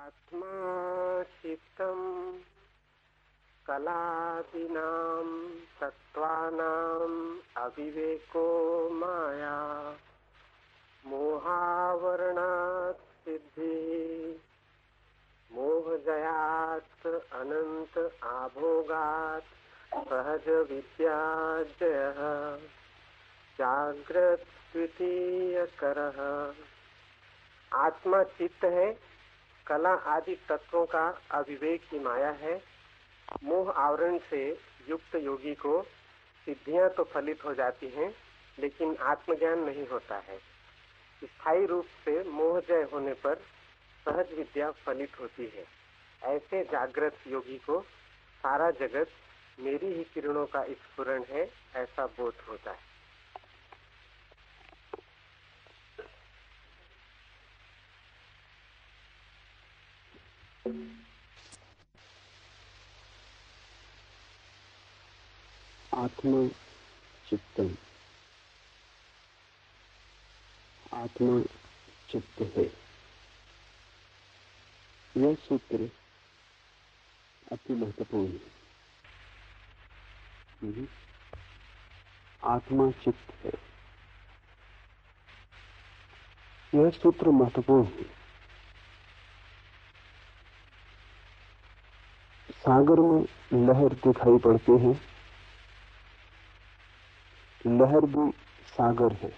आत्मा चित्तम कलादीनां तत्त्वानां अविवेको माया मोहावरणात् सिद्धि मोहजयात् अनंत आभोगात् सहज विद्या जयः जागृत द्वितीय करः। आत्मा चित्त है, कला आदि तत्वों का अविवेक की माया है। मोह आवरण से युक्त योगी को सिद्धियां तो फलित हो जाती हैं, लेकिन आत्मज्ञान नहीं होता है। स्थायी रूप से मोह जय होने पर सहज विद्या फलित होती है। ऐसे जागृत योगी को सारा जगत मेरी ही किरणों का स्फुरण है, ऐसा बोध होता है। आत्मा चित्तम, आत्मा चित्त है। यह सूत्र अति महत्वपूर्ण है। आत्मा चित्त है, यह सूत्र महत्वपूर्ण है। सागर में लहर दिखाई पड़ती है, लहर भी सागर है।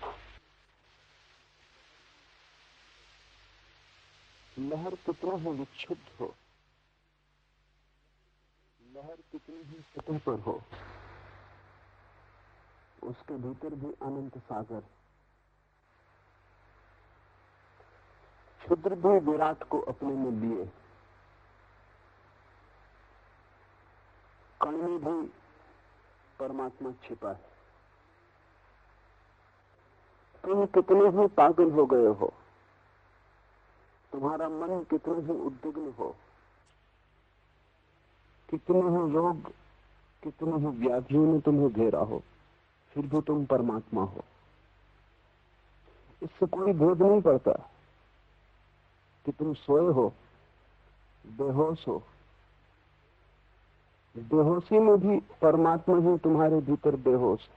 लहर कितनी ही विक्षुब्ध हो, लहर कितनी ही सतह पर हो, उसके भीतर भी अनंत सागर। क्षुद्र भी विराट को अपने में लिए, कण में भी परमात्मा छिपा है। तुम कितने ही पागल हो गए हो, तुम्हारा मन कितना ही उद्विग्न हो, कितने ही रोग, कितने ही व्याधियों ने तुम्हें घेरा हो, फिर भी तुम परमात्मा हो। इससे कोई भेद नहीं पड़ता कि तुम सोए हो, बेहोश हो। बेहोशी में भी परमात्मा ही तुम्हारे भीतर बेहोश है,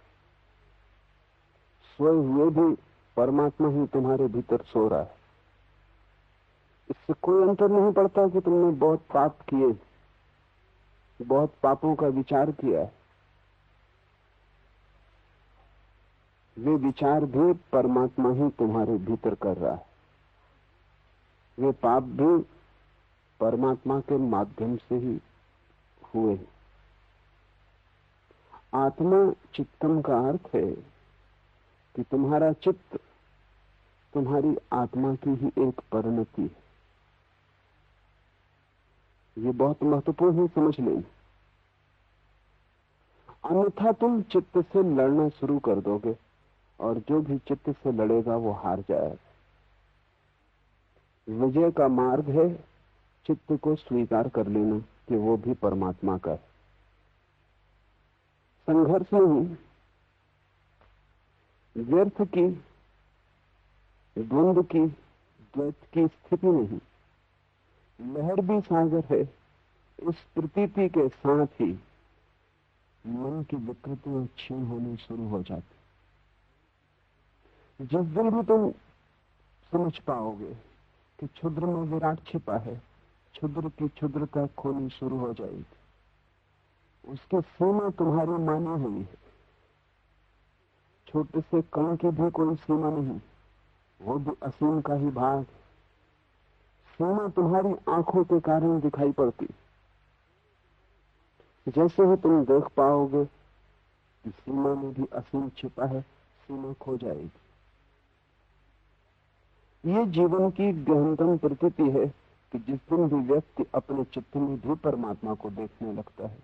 सोए हुए भी परमात्मा ही तुम्हारे भीतर सो रहा है। इससे कोई अंतर नहीं पड़ता कि तुमने बहुत पाप किए, बहुत पापों का विचार किया है। वे विचार भी परमात्मा ही तुम्हारे भीतर कर रहा है। वे पाप भी परमात्मा के माध्यम से ही हुए। आत्मा चित्तम का अर्थ है कि तुम्हारा चित्त तुम्हारी आत्मा की ही एक परिणति है। ये बहुत महत्वपूर्ण है, समझ लें। अन्यथा तुम चित्त से लड़ना शुरू कर दोगे और जो भी चित्त से लड़ेगा वो हार जाएगा। विजय का मार्ग है चित्त को स्वीकार कर लेना कि वो भी परमात्मा का है। संघर्ष नहीं, व्यर्थ की, द्वंद्व की, द्वैत की स्थिति नहीं। लहर भी सागर है। इस प्रतीति के साथ ही मन की विकृतियां क्षीण होनी शुरू हो जाती। जिस दिन भी तुम समझ पाओगे कि क्षुद्र में विराट छिपा है, क्षुद्र की क्षुद्रता खोनी शुरू हो जाएगी। उसकी सीमा तुम्हारी मानी हुई है। छोटे से कण की भी कोई सीमा नहीं, वो भी असीम का ही भाग। सीमा तुम्हारी आंखों के कारण दिखाई पड़ती। जैसे ही तुम देख पाओगे कि सीमा में भी असीम छिपा है, सीमा खो जाएगी। ये जीवन की गहनतम प्रतीति है कि जिस दिन भी व्यक्ति अपने चित्त में भी परमात्मा को देखने लगता है,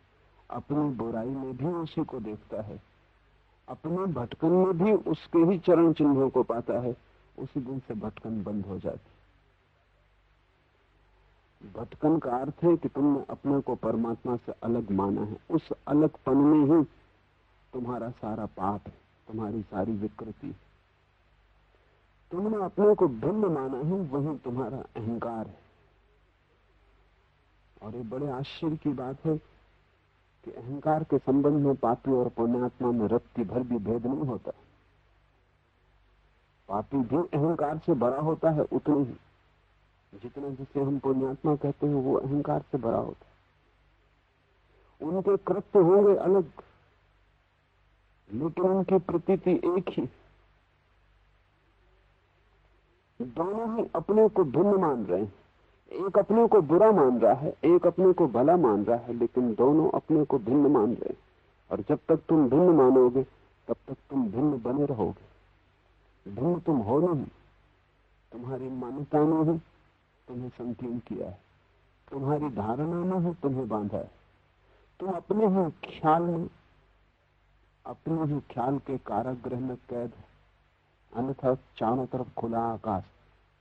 अपनी बुराई में भी उसी को देखता है, अपने भटकन में भी उसके ही चरण चिन्हों को पाता है, उसी दिन से भटकन बंद हो जाती। भटकन का अर्थ है कि तुमने अपने को परमात्मा से अलग माना है। उस अलगपन में ही तुम्हारा सारा पाप है, तुम्हारी सारी विकृति। तुमने अपने को भिन्न माना है, वही तुम्हारा अहंकार है। और ये बड़े आश्चर्य की बात है कि अहंकार के संबंध में पापी और पुण्यात्मा में रत्ती भर भी भेद नहीं होता। पापी भी अहंकार से भरा होता है उतने ही जितना जिसे हम पुण्यात्मा कहते हैं वो अहंकार से भरा होता है। उनके कृत्य होंगे अलग, लेकिन उनकी प्रतीति एक ही। दोनों ही अपने को भिन्न मान रहे हैं। एक अपने को बुरा मान रहा है, एक अपने को भला मान रहा है, लेकिन दोनों अपने को भिन्न मान रहे हैं। और जब तक तुम भिन्न मानोगे तब तक तुम भिन्न बने रहोगे। भिन्न तुम हो नहीं, तुम्हारी मान्यता ने ही तुम्हें संकीर्ण किया है, तुम्हारी धारणा ने ही तुम्हें बांधा है। तुम अपने ही ख्याल में, अपने ही ख्याल के कारागृह में कैद हो। अन्यथा चारों तरफ खुला आकाश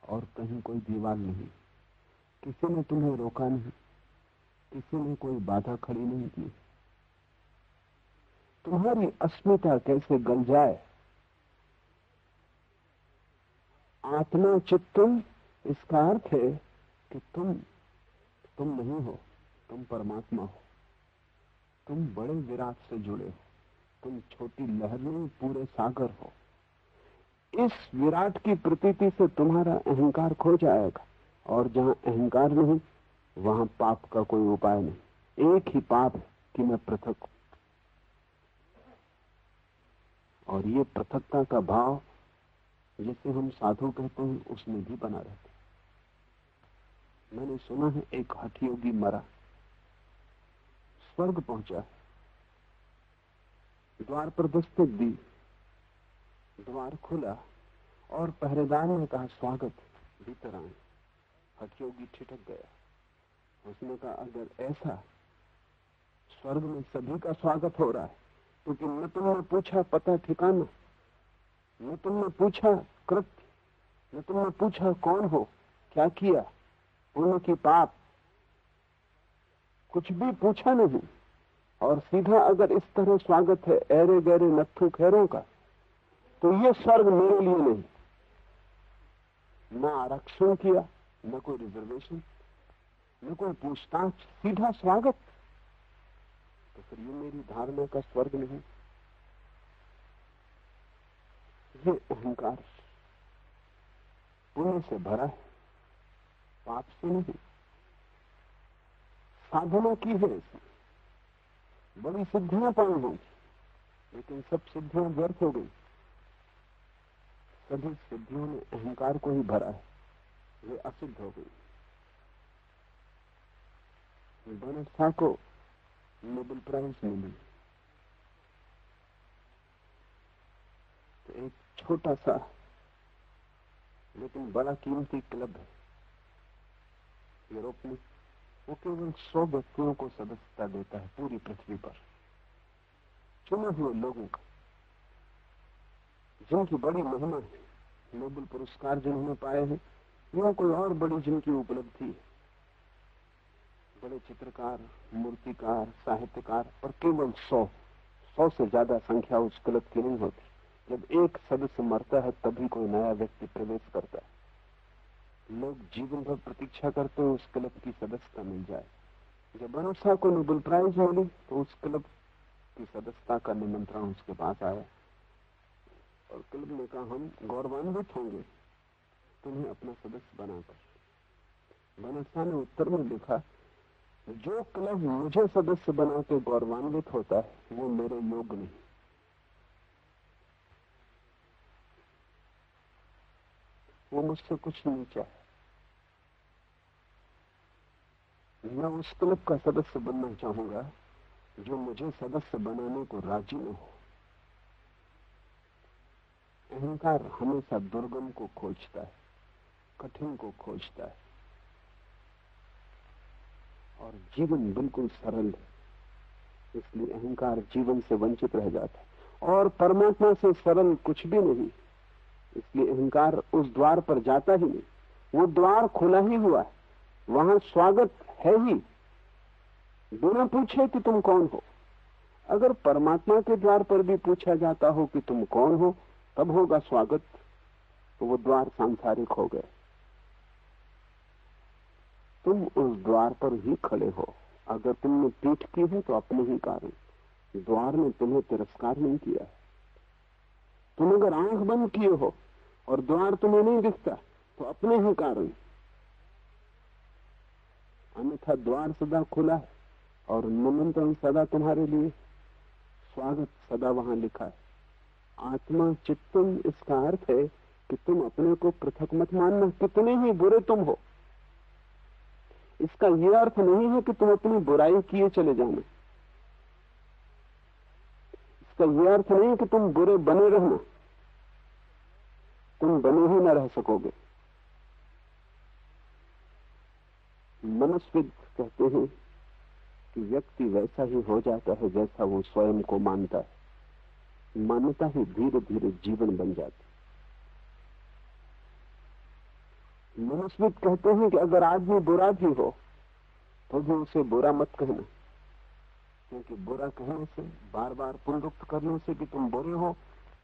और कहीं कोई दीवार नहीं। किसी ने तुम्हें रोका नहीं, किसी ने कोई बाधा खड़ी नहीं की। तुम्हारी अस्मिता कैसे गल जाए। आत्मा चित्तम, इसका अर्थ है कि तुम नहीं हो, तुम परमात्मा हो। तुम बड़े विराट से जुड़े हो, तुम छोटी लहर नहीं पूरे सागर हो। इस विराट की प्रतीति से तुम्हारा अहंकार खो जाएगा, और जहां अहंकार नहीं वहां पाप का कोई उपाय नहीं। एक ही पाप है कि मैं पृथक हूं, और ये पृथकता का भाव जिसे हम साधु कहते हैं उसमें भी बना रहता है। मैंने सुना है एक हठयोगी मरा, स्वर्ग पहुंचा, द्वार पर दस्तक दी, द्वार खुला और पहरेदार ने कहा स्वागत, भीतर आए। हठयोगी ठिठक गया। उसने कहा अगर ऐसा स्वर्ग में सभी का स्वागत हो रहा है, क्योंकि न तुमने पूछा पता ठिकाना, न तुमने पूछा कृत्य, न तुमने पूछा कौन हो, क्या किया, पुण्य की पाप, कुछ भी पूछा नहीं, और सीधा अगर इस तरह स्वागत है ऐरे गहरे नत्थु खैरों का, तो ये स्वर्ग मेरे लिए नहीं। न आरक्षण किया, न कोई रिजर्वेशन, न कोई पूछताछ, सीधा स्वागत। तो फिर ये मेरी धारणा का स्वर्ग नहीं। ये अहंकार पुण्य से भरा है, पाप से नहीं। साधना की है इसमें, बड़ी सिद्धियां पाई होंगी, लेकिन सब सिद्धियां व्यर्थ हो गई। सभी सिद्धियों ने अहंकार को ही भरा है, वे असिद्ध हो गई। बर्नार्ड शॉ को नोबेल प्राइज मिली तो एक छोटा सा लेकिन बड़ा कीमती क्लब है यूरोप में, वो केवल 100 व्यक्तियों को सदस्यता देता है पूरी पृथ्वी पर, चुने हुए लोगों का, जिनकी बड़ी महिमा है। नोबेल पुरस्कार जिन्होंने पाए हैं या कोई और बड़ी जिनकी उपलब्धि है, बड़े चित्रकार, मूर्तिकार, साहित्यकार, और केवल 100 से ज्यादा संख्या उस क्लब की नहीं होती। जब एक सदस्य मरता है तभी कोई नया व्यक्ति प्रवेश करता है। लोग जीवन भर प्रतीक्षा करते हैं उस क्लब की सदस्यता मिल जाए। जब बर्नार्ड शॉ को नोबेल प्राइज मिली तो उस क्लब की सदस्यता का निमंत्रण उसके पास आया, और क्लब ने कहा हम गौरवान्वित होंगे तुम्हें अपना सदस्य बनाकर। बर्नार्ड शॉ ने उत्तर में लिखा, जो क्लब मुझे सदस्य बना के गौरवान्वित होता है वो मेरे योग्य नहीं। वो मुझसे कुछ नीचा है। मैं उस क्लब का सदस्य बनना चाहूंगा जो मुझे सदस्य बनाने को राजी न हो। अहंकार हमेशा दुर्गम को खोजता है, कठिन को खोजता है, और जीवन बिल्कुल सरल है, इसलिए अहंकार जीवन से वंचित रह जाता है। और परमात्मा से सरल कुछ भी नहीं, इसलिए अहंकार उस द्वार पर जाता ही नहीं। वो द्वार खुला ही हुआ है, वहां स्वागत है ही, बिना पूछे कि तुम कौन हो। अगर परमात्मा के द्वार पर भी पूछा जाता हो कि तुम कौन हो, तब होगा स्वागत, तो वो द्वार सांसारिक हो गए। तुम उस द्वार पर ही खड़े हो। अगर तुमने पीठ की है तो अपने ही कारण। द्वार ने तुम्हें तिरस्कार नहीं किया है। तुम अगर आंख बंद किए हो और द्वार तुम्हें नहीं दिखता तो अपने ही कारण। अन्यथा द्वार सदा खुला है और निमंत्रण सदा तुम्हारे लिए, स्वागत सदा वहां लिखा है। आत्मा चित्तम, इसका अर्थ है कि तुम अपने को पृथक मत मानना, कितने ही बुरे तुम हो। इसका यह अर्थ नहीं है कि तुम अपनी बुराई किए चले जाना। इसका यह अर्थ नहीं है कि तुम बुरे बने रहना, तुम बने ही न रह सकोगे। मनुष्यविद कहते हैं कि व्यक्ति वैसा ही हो जाता है जैसा वो स्वयं को मानता है। मान्यता ही धीरे धीरे जीवन बन जाती। मनुष्यविद कहते हैं कि अगर आदमी बुरा भी हो तो भी उसे बुरा मत कहना, क्योंकि बुरा कहने से, बार बार पुनरुक्त करने से कि तुम बुरे हो,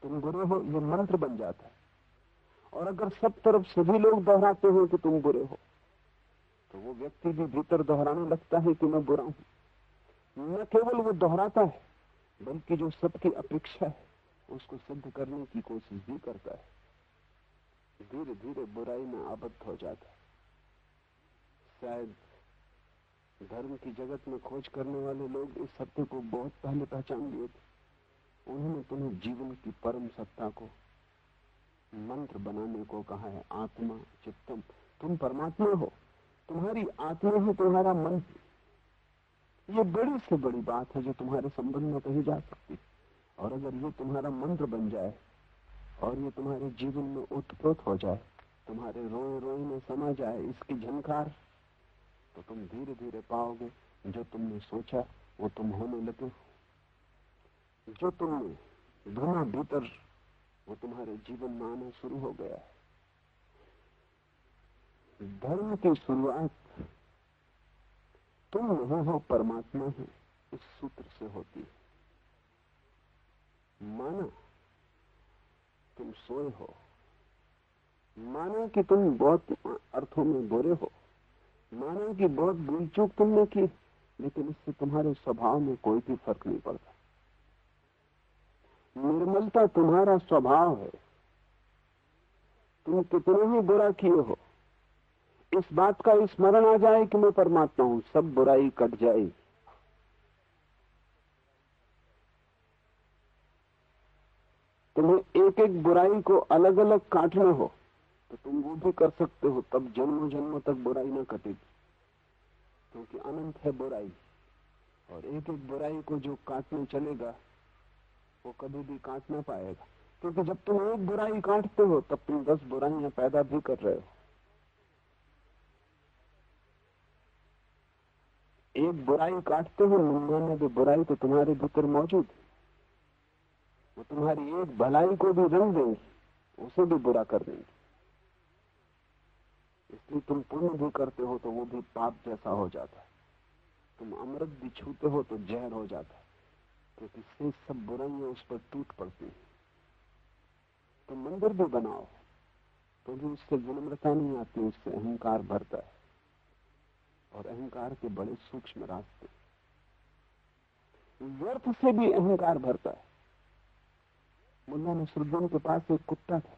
ये मंत्र बन जाता है। और अगर सब तरफ सभी लोग दोहराते हो कि तुम बुरे हो तो वो व्यक्ति भी भीतर दोहराने लगता है कि मैं बुरा हूं। न केवल वो दोहराता है बल्कि जो सबकी अपेक्षा है उसको सिद्ध करने की कोशिश भी करता है। धीरे धीरे बुराई में आबद्ध हो जाता है। शायद धर्म की जगत में खोज करने वाले लोग इस सत्य को बहुत पहले पहचान लिए थे। उन्होंने तुम्हें जीवन की परम सत्ता को मंत्र बनाने को कहा है। आत्मा चित्तम, तुम परमात्मा हो, तुम्हारी आत्मा ही तुम्हारा मन। ये बड़ी से बड़ी बात है जो तुम्हारे संबंध में कही जा सकती। और अगर ये तुम्हारा मंत्र बन जाए और ये तुम्हारे जीवन में ओतप्रोत हो जाए, तुम्हारे रोए रोए में समा जाए इसकी झनकार, तो तुम धीरे धीरे पाओगे जो तुमने सोचा वो तुम होने लगे। जो तुमने ढूंढा भीतर वो तुम्हारे जीवन में आना शुरू हो गया है। धर्म की शुरुआत तुम नहीं हो, परमात्मा है, इस सूत्र से होती है। माना तुम सोए हो, माना कि तुम बहुत अर्थों में बुरे हो, माना कि बहुत भूल चूक तुमने की, लेकिन इससे तुम्हारे स्वभाव में कोई भी फर्क नहीं पड़ता। निर्मलता तुम्हारा स्वभाव है। तुम कितना ही बुरा किए हो, इस बात का स्मरण आ जाए कि मैं परमात्मा हूं, सब बुराई कट जाएगी। तुम्हें एक एक बुराई को अलग अलग काटना हो तो तुम वो भी कर सकते हो, तब जन्मों जन्मों तक बुराई ना कटेगी, क्योंकि अनंत है बुराई। और एक एक बुराई को जो काटने चलेगा वो कभी भी काट ना पाएगा, क्योंकि जब तुम एक बुराई काटते हो तब तुम 10 बुराइयां पैदा भी कर रहे हो। एक बुराई काटते हो, 99 बुराई तो तुम्हारे भीतर मौजूद है। वो तुम्हारी एक भलाई को भी रंग देंगे, उसे भी बुरा कर देंगे। इसलिए तुम पुण्य भी करते हो तो वो भी पाप जैसा हो जाता है। तुम अमृत भी छूते हो तो जहर हो जाता है, क्योंकि से सब बुराइयां उस पर टूट पड़ती है। तुम मंदिर भी बनाओ तो भी उससे विनम्रता नहीं आती, उससे अहंकार भरता है। और अहंकार के बड़े सूक्ष्म रास्ते, व्यर्थ से भी अहंकार भरता है। मुल्ला नसरुद्दीन के पास एक कुत्ता था।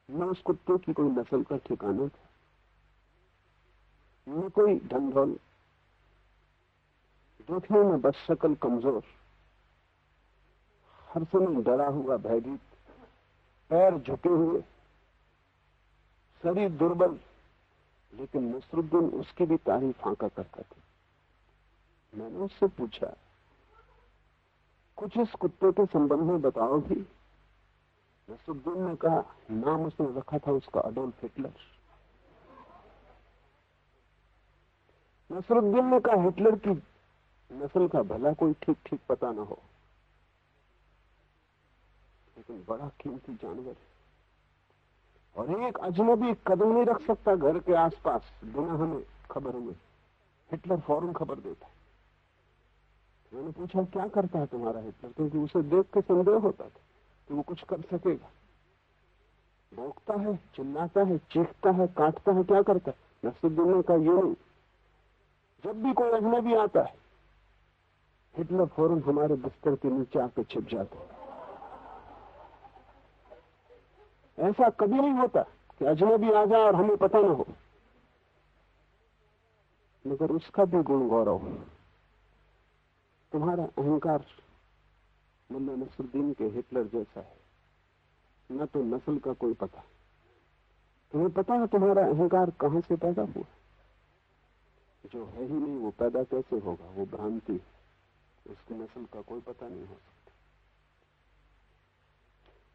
न उस कुत्ते की कोई नस्ल का ठिकाना था, न कोई ढंढोल, देखने में बस शक्ल कमजोर, हर समय डरा हुआ, भयभीत, पैर झुके हुए, शरीर दुर्बल। लेकिन नसरुद्दीन उसकी भी तारीफ आंका करता था। मैंने उससे पूछा, कुछ इस कुत्ते के संबंध में बताओगी? नसरुद्दीन ने कहा, नाम उसने रखा था उसका अडोल्फ हिटलर। नसरुद्दीन ने कहा, हिटलर की नस्ल का भला कोई ठीक ठीक पता ना हो, लेकिन बड़ा कीमती जानवर है। और एक अजनबी कदम नहीं रख सकता घर के आसपास बिना हमें खबर हुए। हिटलर फौरन खबर देता। मैंने पूछा, क्या करता है तुम्हारा हिटलर? क्योंकि उसे देख के संदेह होता था कि वो कुछ कर सकेगा। भौंकता है, चिल्लाता है, चीखता है, काटता है, क्या करता है? नसरुद्दीन का यूं जब भी कोई अजनबी आता है, हिटलर फौरन हमारे बिस्तर के नीचे आके छिप जाता है। ऐसा कभी नहीं होता कि अजनबी आ जाए और हमें पता न हो, मगर उसका भी गुण गौरव है। तुम्हारा अहंकार मुल्ला नसरुद्दीन के हिटलर जैसा है, न तो नस्ल का कोई पता। तुम्हें पता है तुम्हारा अहंकार कहां से पैदा हुआ? जो है ही नहीं वो पैदा कैसे होगा? वो भ्रांति, उसकी नस्ल का कोई पता नहीं हो सकता।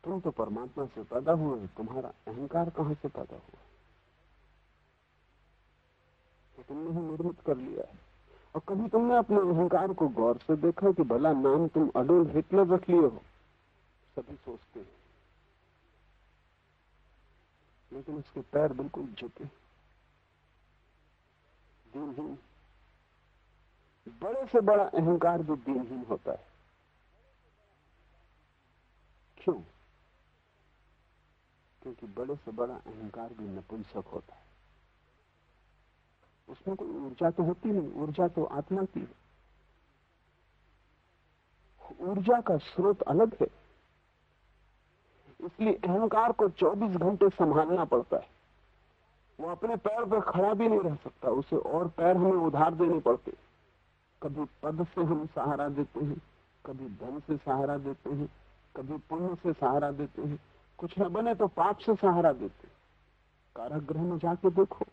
तुम तो परमात्मा से पैदा हुए, तुम्हारा अहंकार कहां से पैदा हुआ? तो तुमने ही निर्मित कर लिया है। और कभी तुमने अपने अहंकार को गौर से देखा कि भला नाम तुम अडोल्फ हिटलर रख लिए हो? सभी सोचते हैं, लेकिन उसके पैर बिल्कुल झुके, दीनहीन। बड़े से बड़ा अहंकार भी दीनहीन होता है। क्यों? क्योंकि बड़े से बड़ा अहंकार भी नपुंसक होता है। उसमें कोई ऊर्जा तो होती नहीं, ऊर्जा तो आत्मा की है। ऊर्जा का स्रोत अलग है, इसलिए अहंकार को 24 घंटे संभालना पड़ता है। वो अपने पैर पर खड़ा भी नहीं रह सकता, उसे और पैर हमें उधार देने पड़ते। कभी पद से हम सहारा देते हैं, कभी धन से सहारा देते हैं, कभी पुण्य से सहारा देते हैं, कुछ न बने तो पाप से सहारा देते हैं। कारागृह में जाके देखो,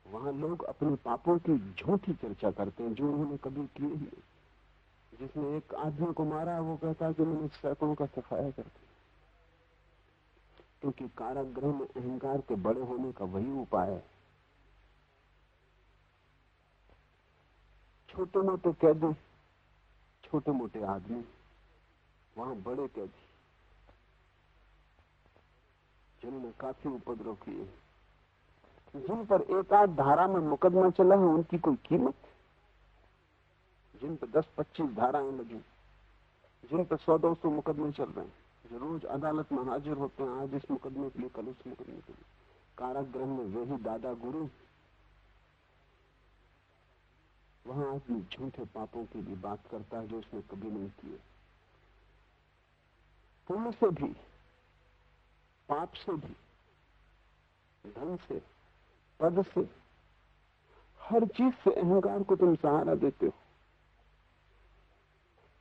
वहां लोग अपने पापों की झूठी चर्चा करते हैं जो उन्होंने कभी किए ही नहीं। जिसने एक आदमी को मारा, वो कहता है कि मैंने सैकड़ों का सफाया कर दिया। क्योंकि कारागृह में अहंकार के बड़े होने का वही उपाय है। छोटे मोटे कैदी, छोटे मोटे आदमी, वहां बड़े कैदी जिन्होंने काफी उपद्रव किए, जिन पर एक आध धारा में मुकदमा चला है, उनकी कोई कीमत? जिन पर 10-25 धाराएं लगी, जिन पर 100-200 मुकदमे चल रहे हैं, जो रोज अदालत में हाजिर होते हैं, आज इस मुकदमे के लिए, कल उस मुकदमे के लिए। कारागृह में वही दादा गुरु। वहां आदमी झूठे पापों की भी बात करता है जो उसने कभी नहीं किए। पुण्य से भी, पाप से भी, धन से, पद से, हर चीज से अहंकार को तुम सहारा देते हो,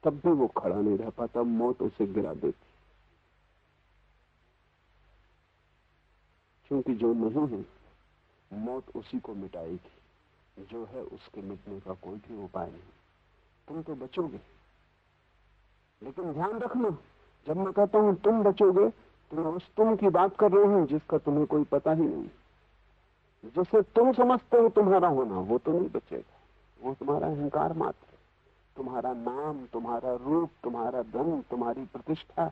तब भी वो खड़ा नहीं रह पाता, मौत उसे गिरा देती। क्योंकि जो नहीं है, मौत उसी को मिटाएगी। जो है, उसके मिटने का कोई भी उपाय नहीं। तुम तो बचोगे, लेकिन ध्यान रखना, जब मैं कहता हूं तुम बचोगे, तो मैं उस तुम की बात कर रहा हूं जिसका तुम्हें कोई पता ही नहीं। जिसे तुम समझते हो तुम्हारा होना, वो तो नहीं बचेगा। वो तुम्हारा अहंकार मात्र है। तुम्हारा नाम, तुम्हारा रूप, तुम्हारा धन, तुम्हारी प्रतिष्ठा,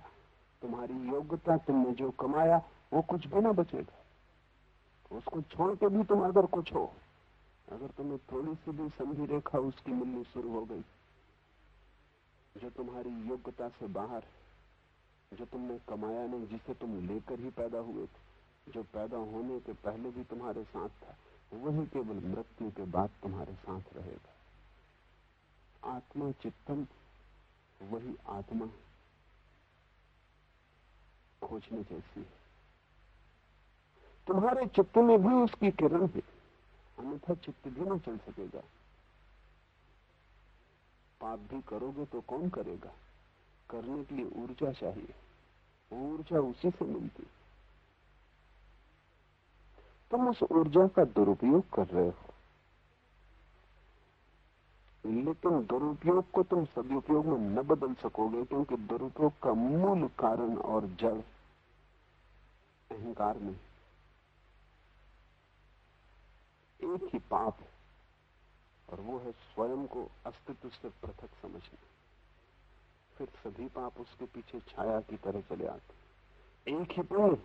तुम्हारी योग्यता, तुमने जो कमाया, वो कुछ भी ना बचेगा। उसको छोड़ के भी तुम अगर कुछ हो, अगर तुम्हें थोड़ी सी भी संधि रेखा उसकी मिलनी शुरू हो गई, जो तुम्हारी योग्यता से बाहर, जो तुमने कमाया नहीं, जिसे तुम लेकर ही पैदा हुए थे, जो पैदा होने के पहले भी तुम्हारे साथ था, वही केवल मृत्यु के बाद तुम्हारे साथ रहेगा। आत्मा चित्तम, वही आत्मा खोजने जैसी है। तुम्हारे चित्त में भी उसकी किरण है, अन्यथा चित्त भी न चल सकेगा। पाप भी करोगे तो कौन करेगा? करने के लिए ऊर्जा चाहिए, ऊर्जा उसी से मिलती। तुम उस ऊर्जा का दुरुपयोग कर रहे हो, लेकिन दुरुपयोग को तुम सदुपयोग में न बदल सकोगे, क्योंकि दुरुपयोग का मूल कारण और जड़ अहंकार में एक ही पाप है, और वो है स्वयं को अस्तित्व से पृथक समझना। फिर सभी पाप उसके पीछे छाया की तरह चले आते। एक ही पुण्य,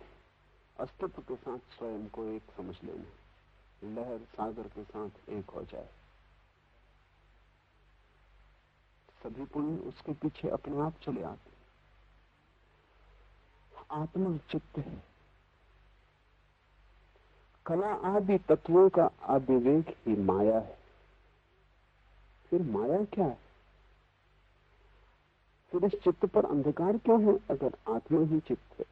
अस्तित्व के साथ स्वयं को एक समझ लेना, लहर सागर के साथ एक हो जाए। सभी पुण्य उसके पीछे अपने आप चले आते। आत्मा चित्त है। कला आदि तत्वों का अविवेक ही माया है। फिर माया क्या है? फिर इस चित्त पर अंधकार क्यों है? अगर आत्मा ही चित्त है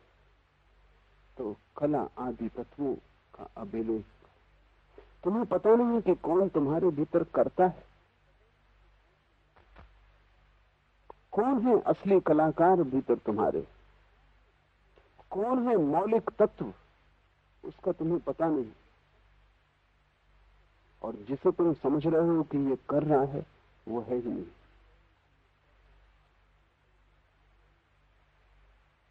तो कला आदि तत्वों का अविवेक। तुम्हें पता नहीं कि कौन तुम्हारे भीतर करता है, कौन है असली कलाकार भीतर तुम्हारे, कौन है मौलिक तत्व, उसका तुम्हें पता नहीं। और जिसे तुम समझ रहे हो कि ये कर रहा है वो है ही नहीं।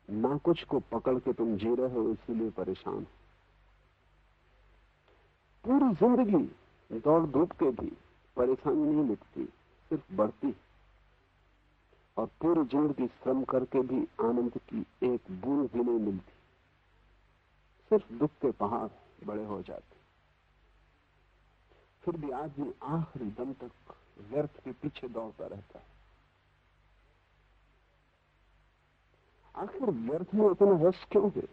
ना कुछ को पकड़ के तुम जी रहे हो, इसीलिए परेशान हो। पूरी जिंदगी दौड़ धूप के भी परेशानी नहीं मिटती, सिर्फ बढ़ती। और पूरी जिंदगी श्रम करके भी आनंद की एक बूंद भी नहीं मिलती, सिर्फ दुख के पहाड़ बड़े हो जाते। फिर भी आदमी आखिरी दम तक व्यर्थ के पीछे दौड़ता रहता है। आखिर व्यर्थ में इतना रस क्यों है?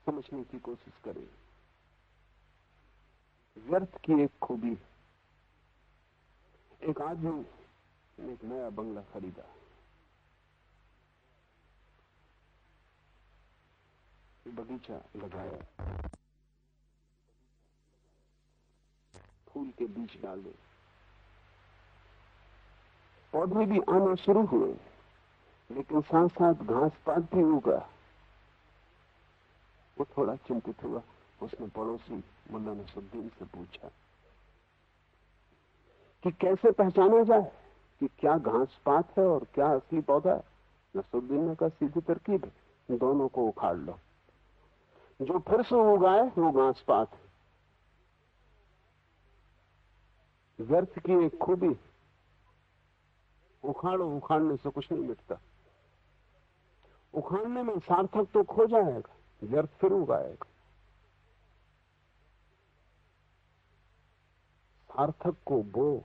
समझने की कोशिश करें। व्यर्थ की एक खूबी है। एक आदमी ने एक नया बंगला खरीदा, बगीचा लगाया, फूल के बीज डाले, पौधे भी आने शुरू हुए, लेकिन साथ साथ घास पात भी उगा। वो थोड़ा चिंतित हुआ। उसने पड़ोसी मुल्ला नसरुद्दीन से पूछा कि कैसे पहचाना जाए कि क्या घास पात है और क्या असली पौधा है। नसरुद्दीन ने कहा सीधी तरकीब है, दोनों को उखाड़ लो। जो फिर से उगाए वो घास पात है। व्यर्थ की एक खूबी, उखाड़ो, उखाड़ने से कुछ नहीं मिटता। उखाड़ने में सार्थक तो खो जाएगा, व्यर्थ फिर उगाएगा। सार्थक को बो,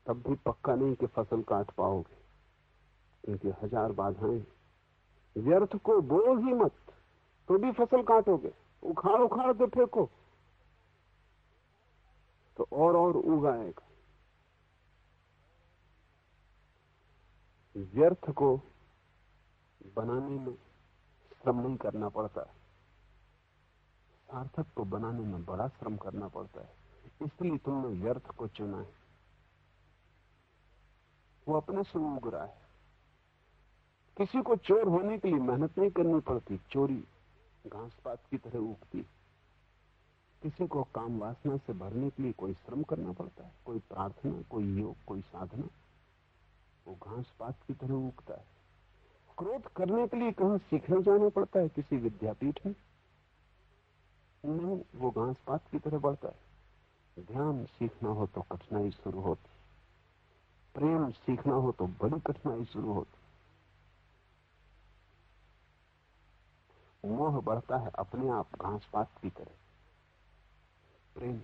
तब भी पक्का नहीं कि फसल काट पाओगे, क्योंकि हजार बाधाएं। व्यर्थ को बो ही मत, तो भी फसल काटोगे। उखाड़ उखाड़ के फेंको तो और उगाएगा। व्यर्थ को बनाने में श्रम नहीं करना पड़ता, सार्थक को बनाने में बड़ा श्रम करना पड़ता है। इसलिए तुमने व्यर्थ को चुना है। वो अपने से उग रहा है। किसी को चोर होने के लिए मेहनत नहीं करनी पड़ती, चोरी घास पात की तरह उगती। किसी को काम वासना से भरने के लिए कोई श्रम करना पड़ता है, कोई प्रार्थना, कोई योग, कोई साधना। वो घास पात की तरह उगता है। क्रोध करने के लिए कहां सीखने जाना पड़ता है? किसी विद्यापीठ में नहीं, वो घास पात की तरह बढ़ता है। ध्यान सीखना हो तो कठिनाई शुरू होती, प्रेम सीखना हो तो बड़ी कठिनाई शुरू होती। मोह बढ़ता है अपने आप घास पात की तरह। प्रेम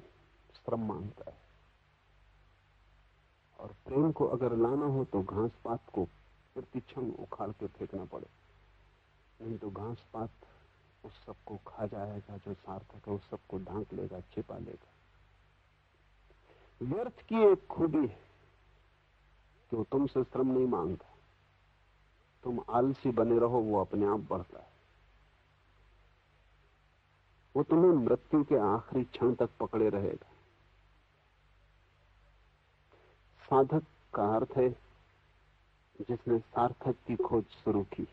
श्रम मांगता है, और प्रेम को अगर लाना हो तो घास पात को प्रतिक्षण उखाड़ के फेंकना पड़े, नहीं तो घास पात उस सबको खा जाएगा जो सार्थक है, उस सबको ढांक लेगा, छिपा लेगा। व्यर्थ की एक खूबी है कि वो तुमसे श्रम नहीं मांगता। तुम आलसी बने रहो, वो अपने आप बढ़ता है। वो तुम्हें मृत्यु के आखिरी क्षण तक पकड़े रहेगा। साधक का अर्थ है जिसने सार्थक की खोज शुरू की।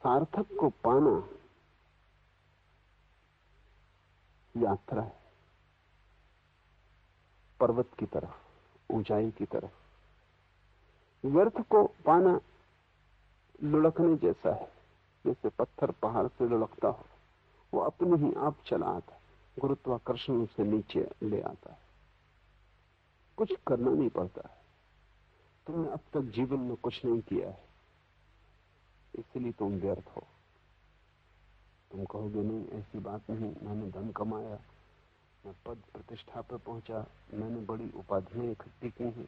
सार्थक को पाना यात्रा है, पर्वत की तरफ, ऊंचाई की तरफ। व्यर्थ को पाना लुढ़कने जैसा है, जैसे पत्थर पहाड़ से लुढ़कता हो। वो अपने ही आप चला आता है, गुरुत्वाकर्षण से नीचे ले आता है। कुछ करना नहीं पड़ता है। तुमने अब तक जीवन में कुछ नहीं किया है, इसलिए तुम व्यर्थ हो। तुम कहोगे नहीं, ऐसी बात नहीं, मैंने धन कमाया, मैं पद प्रतिष्ठा पर पहुंचा, मैंने बड़ी उपाधियां इकट्ठी की हैं,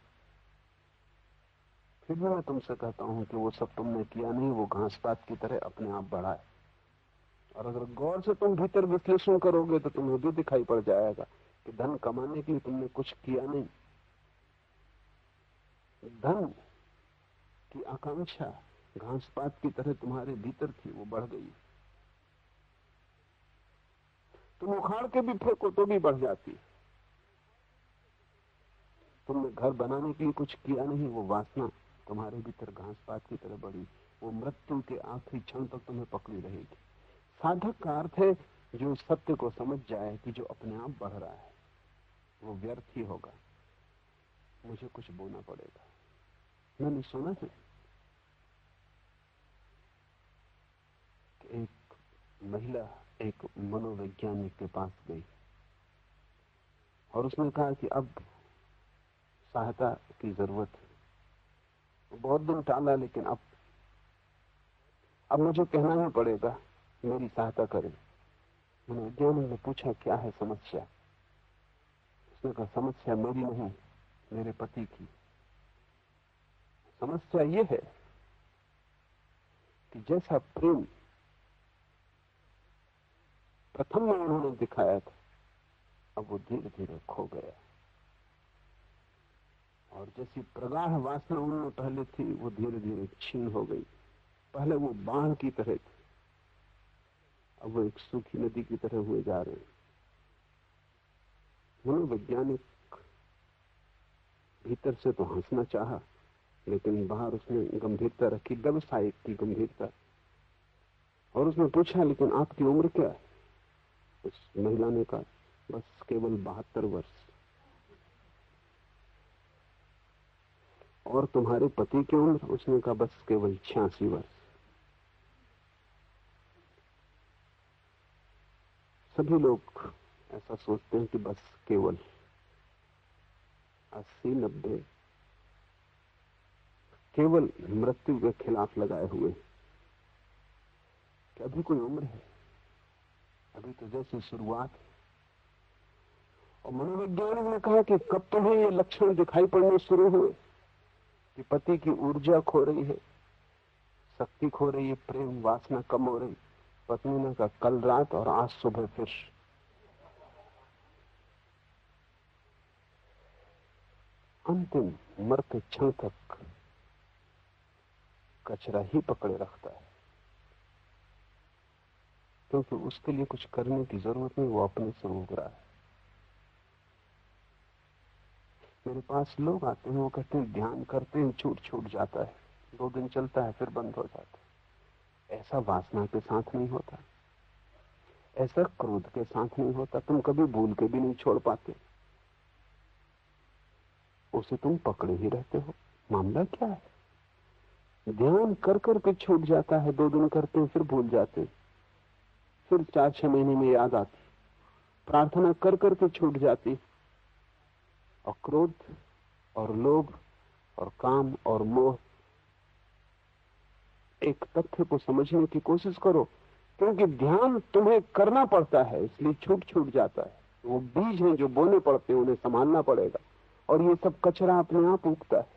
फिर भी मैं तुमसे कहता हूं कि वो सब तुमने किया नहीं, वो घास पात की तरह अपने आप बढ़ा है। और अगर गौर से तुम भीतर विश्लेषण करोगे तो तुम्हें भी दिखाई पड़ जाएगा कि धन कमाने के लिए तुमने कुछ किया नहीं। धन की आकांक्षा घास पात की तरह तुम्हारे भीतर थी, वो बढ़ गई। तुम उखाड़ के भी फेंको तो भी बढ़ जाती। तुमने घर बनाने के लिए कुछ किया नहीं, वो वासना तुम्हारे भीतर घास पात की तरह बढ़ी। वो मृत्यु के आखिरी क्षण तक तुम्हें पकड़ी रहेगी। साधक का अर्थ है जो सत्य को समझ जाए कि जो अपने आप बढ़ रहा है वो व्यर्थ ही होगा, मुझे कुछ बोना पड़ेगा। मैंने सुना है कि एक महिला एक मनोवैज्ञानिक के पास गई और उसने कहा कि अब सहायता की जरूरत है। बहुत दिन टाला, लेकिन अब मुझे कहना ही पड़ेगा, मेरी सहायता करें। मनोवैज्ञानिक ने पूछा क्या है समस्या। उसने कहा समस्या मेरी नहीं, मेरे पति की। समस्या ये है कि जैसा प्रेम प्रथम में उन्होंने दिखाया था, अब वो धीरे धीरे खो गया। और जैसी प्रगाढ़ वासना उनमें पहले थी, वो धीरे धीरे क्षीण हो गई। पहले वो बाढ़ की तरह थी, अब वो एक सूखी नदी की तरह हुए जा रहे हैं। मनोवैज्ञानिक भीतर से तो हंसना चाहा, लेकिन बाहर उसने गंभीरता रखी, व्यवसायिक की गंभीरता। और उसने पूछा लेकिन आपकी उम्र क्या है? उस महिला ने कहा बस केवल 72 वर्ष। और तुम्हारे पति की उम्र? उसने कहा बस केवल 86 वर्ष। सभी लोग ऐसा सोचते हैं कि बस केवल 80-90, केवल मृत्यु के खिलाफ लगाए हुए। कि अभी कोई उम्र है, अभी तो जैसे शुरुआत है। और मनोवैज्ञानिक ने कहा कि कब तुम्हें ये लक्षण दिखाई पड़ने शुरू हुए कि पति की ऊर्जा खो रही है, शक्ति खो रही है, प्रेम वासना कम हो रही? पत्नी ने कहा कल रात और आज सुबह फिर। अंतिम मरते क्षण तक कचरा ही पकड़े रखता है, क्योंकि उसके लिए कुछ करने की जरूरत नहीं, वो अपने से उग रहा है। मेरे पास लोग आते हैं, वो कहते हैं ध्यान करते हैं छूट जाता है, 2 दिन चलता है फिर बंद हो जाता है। ऐसा वासना के साथ नहीं होता, ऐसा क्रोध के साथ नहीं होता। तुम कभी भूल के भी नहीं छोड़ पाते, उसे तुम पकड़े ही रहते हो। मामला क्या है? ध्यान कर के छूट जाता है, 2 दिन करते हैं फिर भूल जाते, फिर 4-6 महीने में याद आती। प्रार्थना कर के छूट जाती। और क्रोध और लोभ और काम और मोह, एक तथ्य को समझने की कोशिश करो, क्योंकि ध्यान तुम्हें करना पड़ता है इसलिए छूट जाता है। वो बीज हैं जो बोने पड़ते हैं, उन्हें संभालना पड़ेगा। और ये सब कचरा अपने आप उगता है।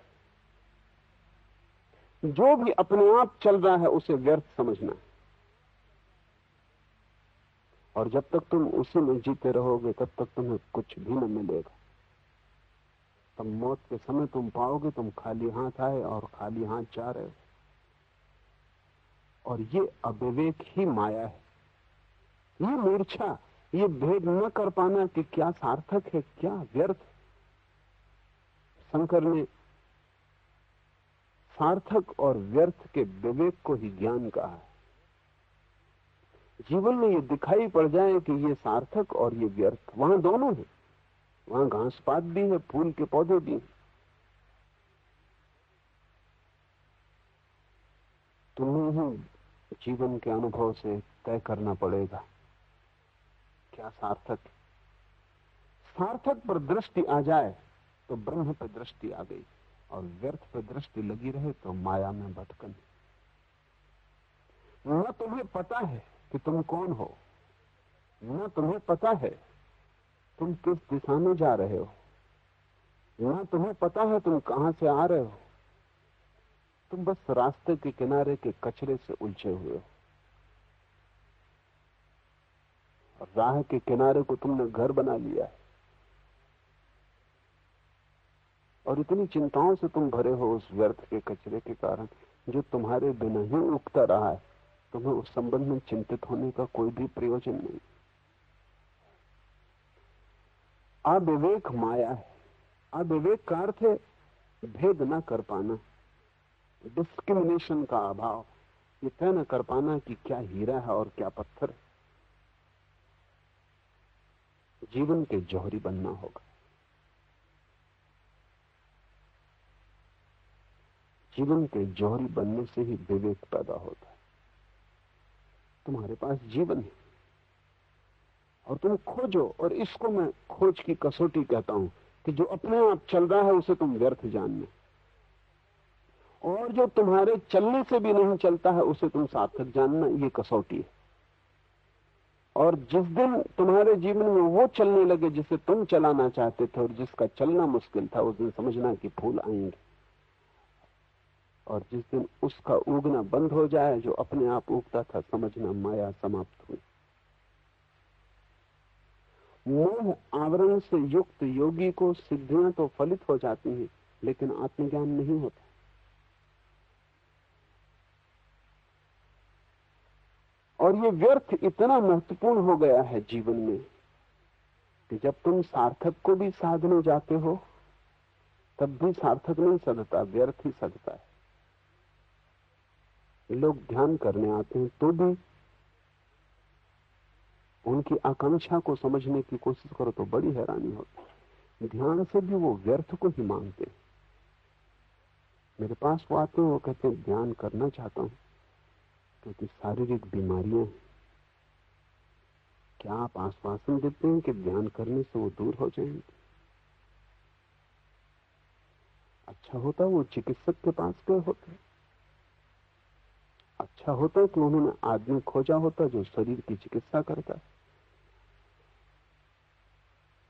जो भी अपने आप चल रहा है उसे व्यर्थ समझना। और जब तक तुम उसी में जीते रहोगे तब तक तुम्हें कुछ भी न मिलेगा। तब मौत के समय तुम पाओगे तुम खाली हाथ आए और खाली हाथ जा रहे हो। और ये अविवेक ही माया है, ये मूर्छा, ये भेद न कर पाना कि क्या सार्थक है क्या व्यर्थ। शंकर ने सार्थक और व्यर्थ के विवेक को ही ज्ञान कहा है। जीवन में ये दिखाई पड़ जाए कि ये सार्थक और ये व्यर्थ, वहां दोनों है। वहां घास पात भी है, फूल के पौधे भी हैं। तुम्हें ही जीवन के अनुभव से तय करना पड़ेगा क्या सार्थक। सार्थक पर दृष्टि आ जाए तो ब्रह्म पर दृष्टि आ गई, और व्यर्थ पर दृष्टि लगी रहे तो माया में भटकन। न तुम्हें पता है कि तुम कौन हो, न तुम्हें पता है तुम किस दिशा में जा रहे हो, न तुम्हें पता है तुम कहां से आ रहे हो। तुम बस रास्ते के किनारे के कचरे से उलझे हुए हो। और राह के किनारे को तुमने घर बना लिया है, और इतनी चिंताओं से तुम भरे हो उस व्यर्थ के कचरे के कारण, जो तुम्हारे बिना ही उगता रहा है। तुम्हें उस संबंध में चिंतित होने का कोई भी प्रयोजन नहीं। अविवेक माया है। अविवेक का अर्थ है भेद न कर पाना, डिस्क्रिमिनेशन का अभाव, ये तय न कर पाना कि क्या हीरा है और क्या पत्थर है। जीवन के जौहरी बनना होगा। जीवन के जौहरी बनने से ही विवेक पैदा होता है। तुम्हारे पास जीवन है और तुम खोजो, और इसको मैं खोज की कसौटी कहता हूं कि जो अपने आप चल रहा है उसे तुम व्यर्थ जानना, और जो तुम्हारे चलने से भी नहीं चलता है उसे तुम सार्थक जानना, ये कसौटी है। और जिस दिन तुम्हारे जीवन में वो चलने लगे जिसे तुम चलाना चाहते थे और जिसका चलना मुश्किल था, उस दिन समझना कि फूल आएंगे। और जिस दिन उसका उगना बंद हो जाए जो अपने आप उगता था, समझना माया समाप्त हुई। मोह आवरण से युक्त योगी को सिद्धियां तो फलित हो जाती हैं, लेकिन आत्मज्ञान नहीं होता। और ये व्यर्थ इतना महत्वपूर्ण हो गया है जीवन में कि जब तुम सार्थक को भी साधने जाते हो तब भी सार्थक नहीं सधता, व्यर्थ ही सधता है। लोग ध्यान करने आते हैं तो भी उनकी आकांक्षा को समझने की कोशिश करो तो बड़ी हैरानी होती है। ध्यान से भी वो व्यर्थ को ही मांगते। मेरे पास वो आते हैं, वो कहते हैं ध्यान करना चाहता हूं क्योंकि शारीरिक बीमारियां हैं। क्या आप आश्वासन देते हैं कि ध्यान करने से वो दूर हो जाएंगे? अच्छा होता वो चिकित्सक के पास गए होते। अच्छा होता कि उन्होंने आदमी खोजा होता जो शरीर की चिकित्सा करता।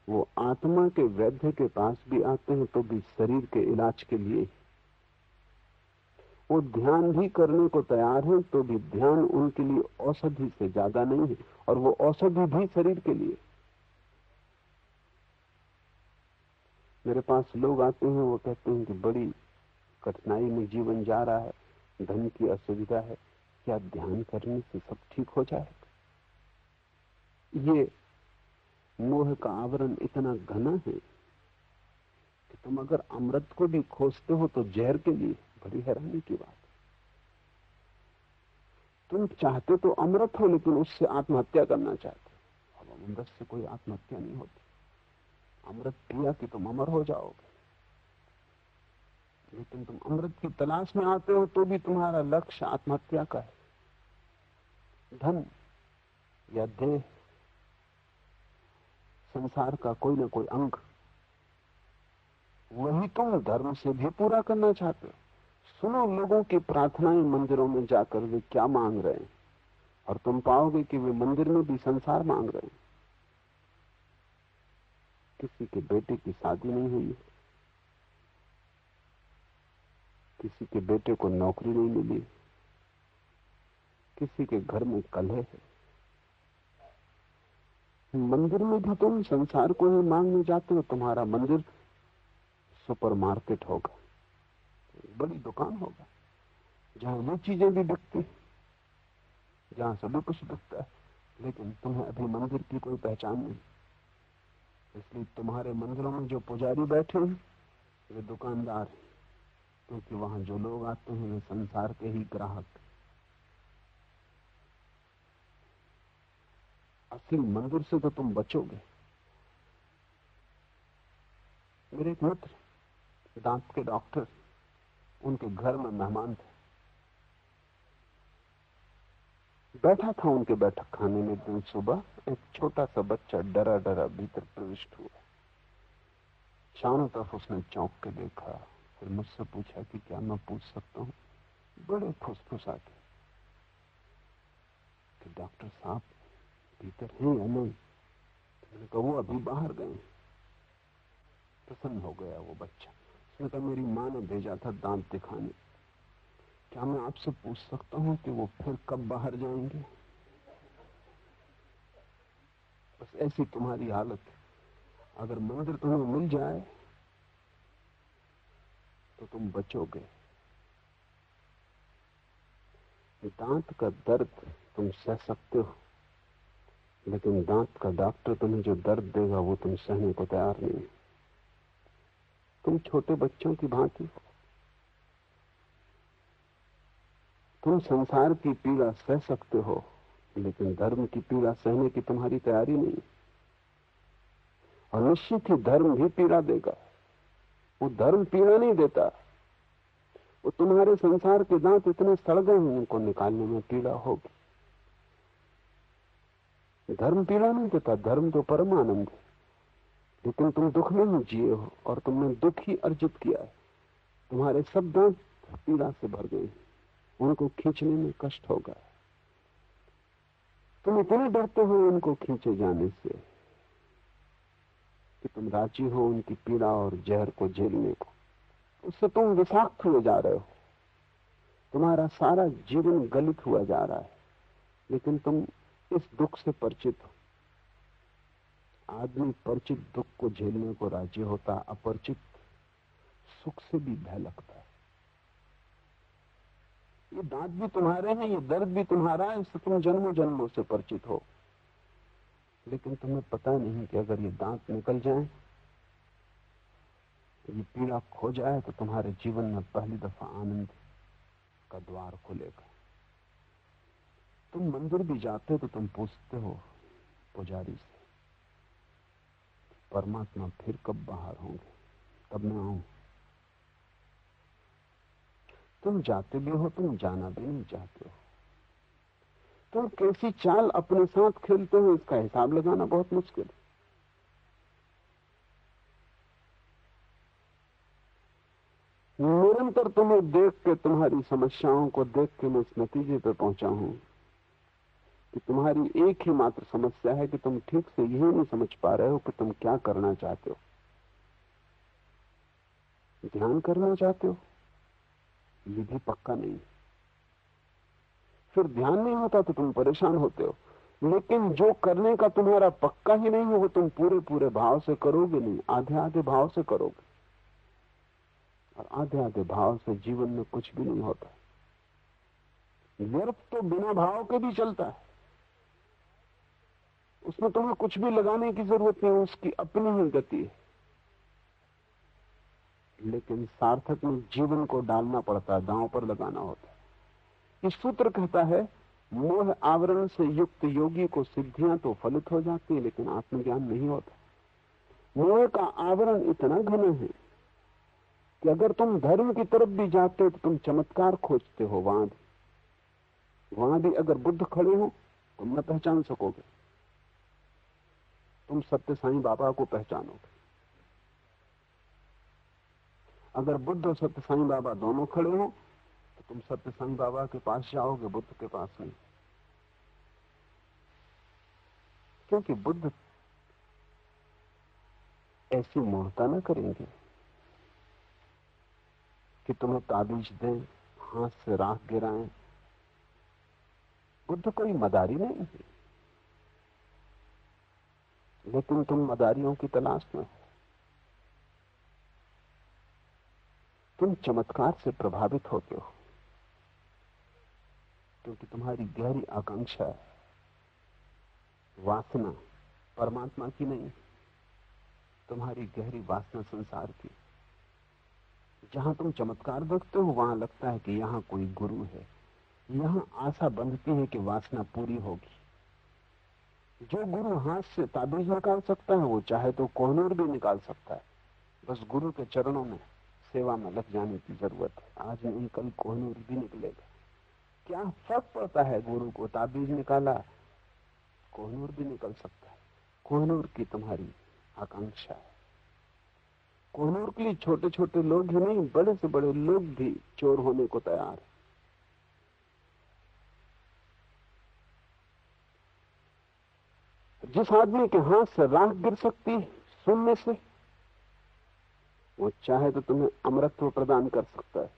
वो आत्मा के वैद्य के पास भी आते हैं तो भी शरीर के इलाज के लिए। वो ध्यान भी करने को तैयार हैं तो भी ध्यान उनके लिए औषधि से ज्यादा नहीं है, और वो औषधि भी शरीर के लिए। मेरे पास लोग आते हैं, वो कहते हैं कि बड़ी कठिनाई में जीवन जा रहा है, धन की असुविधा है, क्या ध्यान करने से सब ठीक हो जाएगा? ये मोह का आवरण इतना घना है कि तुम अगर अमृत को भी खोजते हो तो जहर के लिए। बड़ी हैरानी की बात। तुम चाहते तो अमृत हो लेकिन उससे आत्महत्या करना चाहते हो। अब अमृत से कोई आत्महत्या नहीं होती। अमृत पिया कि तुम अमर हो जाओगे, लेकिन तुम अमृत की तलाश में आते हो तो भी तुम्हारा लक्ष्य आत्महत्या का है। धन या देह, संसार का कोई ना कोई अंग, वही तुम धर्म से भी पूरा करना चाहते हो। सुनो लोगों की प्रार्थनाएं मंदिरों में जाकर वे क्या मांग रहे हैं, और तुम पाओगे कि वे मंदिर में भी संसार मांग रहे हैं। किसी के बेटे की शादी नहीं हुई है, किसी के बेटे को नौकरी नहीं मिली, किसी के घर में कलह है। मंदिर में भी तुम संसार को ही मांगने जाते हो। तुम्हारा मंदिर सुपरमार्केट होगा, बड़ी दुकान होगा जहां वो चीजें भी बिकती, जहां सभी कुछ बिकता है, लेकिन तुम्हें अभी मंदिर की कोई पहचान नहीं। इसलिए तुम्हारे मंदिरों में जो पुजारी बैठे हैं वे दुकानदार हैं, क्योंकि वहां जो लोग आते हैं वे संसार के ही ग्राहक। असली मंदिर से तो तुम बचोगे। मेरे एक मित्र दांत के डॉक्टर, उनके घर में मेहमान थे। बैठा था उनके बैठक खाने में। दिन सुबह एक छोटा सा बच्चा डरा डरा भीतर प्रविष्ट हुआ। चारों तरफ उसने चौंक के देखा, फिर मुझसे पूछा कि क्या मैं पूछ सकता हूँ? बड़े फुसफुसाते कि डॉक्टर साहब भीतर हैं या नहीं? मैंने कहा वो अभी बाहर गए। प्रसन्न हो गया वो बच्चा। उसने कहा मेरी माँ ने भेजा था दांत दिखाने। क्या मैं आपसे पूछ सकता हूं कि वो फिर कब बाहर जाएंगे? बस ऐसी तुम्हारी हालत है। अगर मंदिर तुम्हें मिल जाए तो तुम बचोगे। दांत का दर्द तुम सह सकते हो, लेकिन दांत का डॉक्टर तुम्हें जो दर्द देगा वो तुम सहने को तैयार नहीं। तुम छोटे बच्चों की भांति हो। तुम संसार की पीड़ा सह सकते हो, लेकिन धर्म की पीड़ा सहने की तुम्हारी तैयारी नहीं। और निश्चित ही धर्म भी पीड़ा देगा। वो धर्म पीड़ा नहीं देता। वो तुम्हारे संसार के दांत इतने सड़ गए हैं, उनको निकालने में पीड़ा होगी। धर्म पीड़ा नहीं देता, धर्म तो परम आनंद है। लेकिन तुम दुख में ही जिए हो और तुमने दुख ही अर्जित किया है। तुम्हारे सब दांत पीड़ा से भर गए, उनको खींचने में कष्ट होगा। तुम इतने डरते हो उनको खींचे जाने से कि तुम राजी हो उनकी पीड़ा और जहर को झेलने को। उससे तुम विषाक्त हुए जा रहे हो। तुम्हारा सारा जीवन गलित हुआ जा रहा है, लेकिन तुम इस दुख से परिचित हो। आदमी परिचित दुख को झेलने को राजी होता, अपरिचित सुख से भी भय लगता है। ये दांत भी तुम्हारे हैं, ये दर्द भी तुम्हारा है, इससे तुम जन्मों जन्मों से परिचित हो। लेकिन तुम्हें पता नहीं कि अगर ये दांत निकल जाएं, ये पीड़ा खो जाए, तो तुम्हारे जीवन में पहली दफा आनंद का द्वार खुलेगा। तुम मंदिर भी जाते हो तो तुम पूछते हो पुजारी से, परमात्मा फिर कब बाहर होंगे, तब मैं आऊं। तुम जाते भी हो, तुम जाना भी नहीं चाहते हो। तुम कैसी चाल अपने साथ खेलते हो, इसका हिसाब लगाना बहुत मुश्किल है। निरंतर तुम्हें देख के, तुम्हारी समस्याओं को देख के मैं इस नतीजे पे पहुंचा हूं कि तुम्हारी एक ही मात्र समस्या है कि तुम ठीक से यही नहीं समझ पा रहे हो कि तुम क्या करना चाहते हो। ध्यान करना चाहते हो, ये भी पक्का नहीं। फिर ध्यान नहीं होता तो तुम परेशान होते हो। लेकिन जो करने का तुम्हारा पक्का ही नहीं है, वो तुम पूरे पूरे भाव से करोगे नहीं, आधे आधे भाव से करोगे। और आधे आधे भाव से जीवन में कुछ भी नहीं होता। व्यर्थ तो बिना भाव के भी चलता है, उसमें तुम्हें कुछ भी लगाने की जरूरत नहीं, उसकी अपनी ही गति है। लेकिन सार्थक में जीवन को डालना पड़ता है, दांव पर लगाना होता है। ये सूत्र कहता है, मोह आवरण से युक्त योगी को सिद्धियां तो फलित हो जाती है, लेकिन आत्मज्ञान नहीं होता। मोह का आवरण इतना घना है कि अगर तुम धर्म की तरफ भी जाते हो तो तुम चमत्कार खोजते हो। वहां भी अगर बुद्ध खड़े हो तुम न पहचान सकोगे, तुम सत्य साईं बाबा को पहचानोगे। अगर बुद्ध और सत्य साईं बाबा दोनों खड़े हो तो तुम सत्य साईं बाबा के पास जाओगे, बुद्ध के पास नहीं। क्योंकि बुद्ध ऐसी मूर्ता न करेंगे कि तुम्हें ताबीज दें, हाथ से राख गिराएं। बुद्ध कोई मदारी नहीं है, लेकिन तुम मदारियों की तलाश में हो। तुम चमत्कार से प्रभावित होते हो क्योंकि तुम्हारी गहरी आकांक्षा है, वासना परमात्मा की नहीं, तुम्हारी गहरी वासना संसार की। जहां तुम चमत्कार देखते हो वहां लगता है कि यहां कोई गुरु है, यहां आशा बंधती है कि वासना पूरी होगी। जो गुरु हाथ से ताबीज निकाल सकता है, वो चाहे तो कोहनूर भी निकाल सकता है। बस गुरु के चरणों में सेवा में लग जाने की जरूरत है। आज नहीं कल कोहनूर भी निकलेगा। क्या फर्क पड़ता है, गुरु को ताबीज निकाला, कोहनूर भी निकल सकता है। कोहनूर की तुम्हारी आकांक्षा है। कोहनूर के लिए छोटे छोटे लोग ही नहीं, बड़े से बड़े लोग भी चोर होने को तैयार है। जिस आदमी के हाथ से राख गिर सकती है सुनने से, वो चाहे तो तुम्हें अमरत्व प्रदान कर सकता है,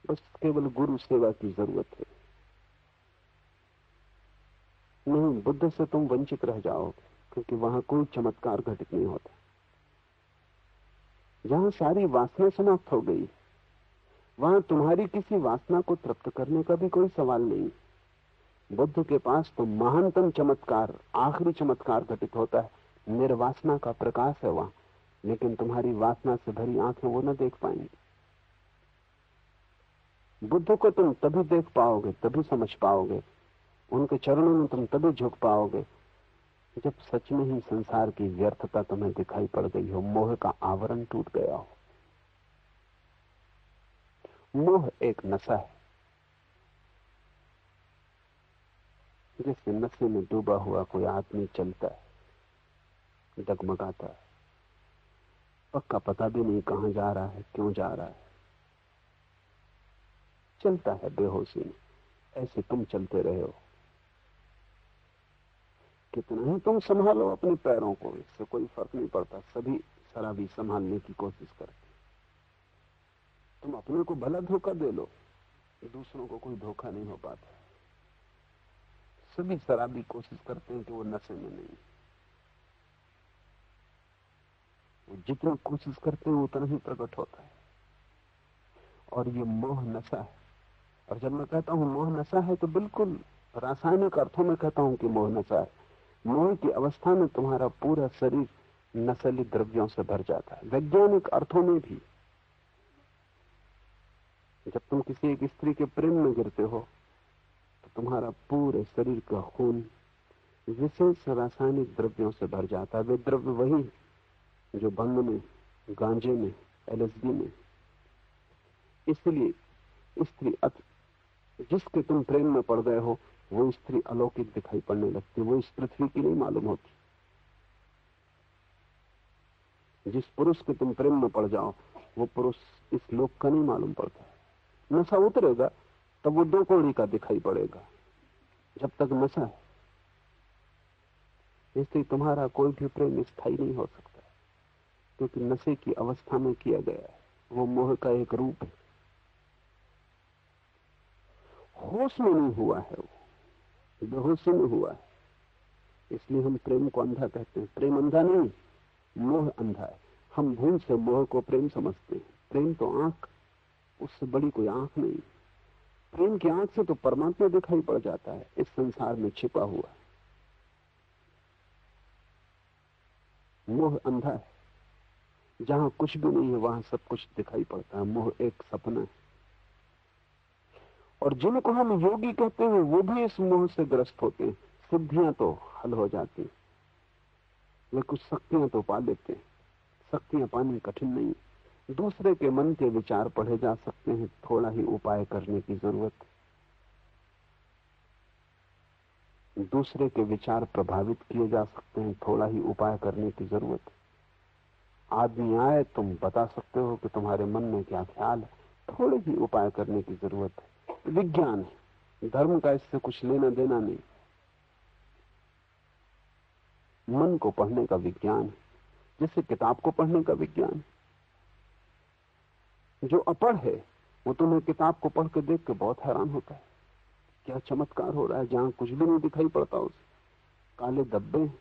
बस केवल गुरु सेवा की जरूरत है। नहीं, बुद्ध से तुम वंचित रह जाओगे, क्योंकि वहां कोई चमत्कार घटित नहीं होता। जहां सारी वासना समाप्त हो गई, वहां तुम्हारी किसी वासना को तृप्त करने का भी कोई सवाल नहीं। बुद्ध के पास तो महानतम चमत्कार, आखिरी चमत्कार घटित होता है, निर्वासना का प्रकाश है वहां, लेकिन तुम्हारी वासना से भरी आंखें वो न देख पाएंगी। बुद्ध को तुम तभी देख पाओगे, तभी समझ पाओगे, उनके चरणों में तुम तभी झुक पाओगे जब सच में ही संसार की व्यर्थता तुम्हें दिखाई पड़ गई हो, मोह का आवरण टूट गया हो। मोह एक नशा है, जैसे नशे में डूबा हुआ कोई आदमी चलता है, डगमगाता है, पक्का पता भी नहीं कहां जा रहा है, क्यों जा रहा है, चलता है बेहोशी में। ऐसे तुम चलते रहे हो। कितना ही तुम संभालो अपने पैरों को, इससे कोई फर्क नहीं पड़ता। सभी शराबी संभालने की कोशिश करते। तुम अपने को भला धोखा दे लो, दूसरों को कोई धोखा नहीं हो पाता। सभी शराबी कोशिश करते हैं कि वो नशे में नहीं। वो जितनी कोशिश करते हैं उतना ही प्रकट होता है। और ये मोह नशा है। और जब मैं कहता हूं मोह नशा है, तो बिल्कुल रासायनिक अर्थों में कहता हूं कि मोह नशा है। मोह की अवस्था में तुम्हारा पूरा शरीर नशीले द्रव्यों से भर जाता है। वैज्ञानिक अर्थों में भी जब तुम किसी एक स्त्री के प्रेम में गिरते हो, तो तुम्हारा पूरे शरीर का खून विशेष रासायनिक द्रव्यों से भर जाता है। वे द्रव्य वही जो भंग में, गांजे में, एलएसडी में। इसलिए स्त्री जिसके तुम प्रेम में पड़ गए हो, वो स्त्री अलौकिक दिखाई पड़ने लगती। वो इस पृथ्वी की नहीं मालूम होती। जिस पुरुष के तुम प्रेम में पड़ जाओ, वो पुरुष इस लोक का नहीं मालूम पड़ता। नशा उतरेगा तब वो दो कौड़ी का दिखाई पड़ेगा, जब तक नशा है। इसलिए तुम्हारा कोई भी प्रेम स्थायी नहीं हो सकता, क्योंकि नशे की अवस्था में किया गया है। वो मोह का एक रूप है। होश में नहीं हुआ है, वो बेहोशी में हुआ है। इसलिए हम प्रेम को अंधा कहते हैं। प्रेम अंधा नहीं, मोह अंधा है। हम भूल से मोह को प्रेम समझते हैं। प्रेम तो आंख, उससे बड़ी कोई आंख नहीं। प्रेम की आंख से तो परमात्मा दिखाई पड़ जाता है, इस संसार में छिपा हुआ। मोह अंधा है। जहां कुछ भी नहीं है वहां सब कुछ दिखाई पड़ता है। मोह एक सपना है। और जिनको हम योगी कहते हैं, वो भी इस मोह से ग्रस्त होते हैं। सिद्धियां तो हल हो जाती, वे कुछ शक्तियां तो पा लेते हैं। शक्तियां पानी कठिन नहीं। दूसरे के मन के विचार पढ़े जा सकते हैं, थोड़ा ही उपाय करने की जरूरत। दूसरे के विचार प्रभावित किए जा सकते हैं, थोड़ा ही उपाय करने की जरूरत। आदमी आए, तुम बता सकते हो कि तुम्हारे मन में क्या ख्याल है, थोड़े ही उपाय करने की जरूरत है। विज्ञान है, धर्म का इससे कुछ लेना देना नहीं। मन को पढ़ने का विज्ञान है, जैसे किताब को पढ़ने का विज्ञान है। जो अपढ़ है वो तुम्हें किताब को पढ़ के देख के बहुत हैरान होता है, क्या चमत्कार हो रहा है। जहां कुछ भी नहीं दिखाई पड़ता, उसे काले धब्बे,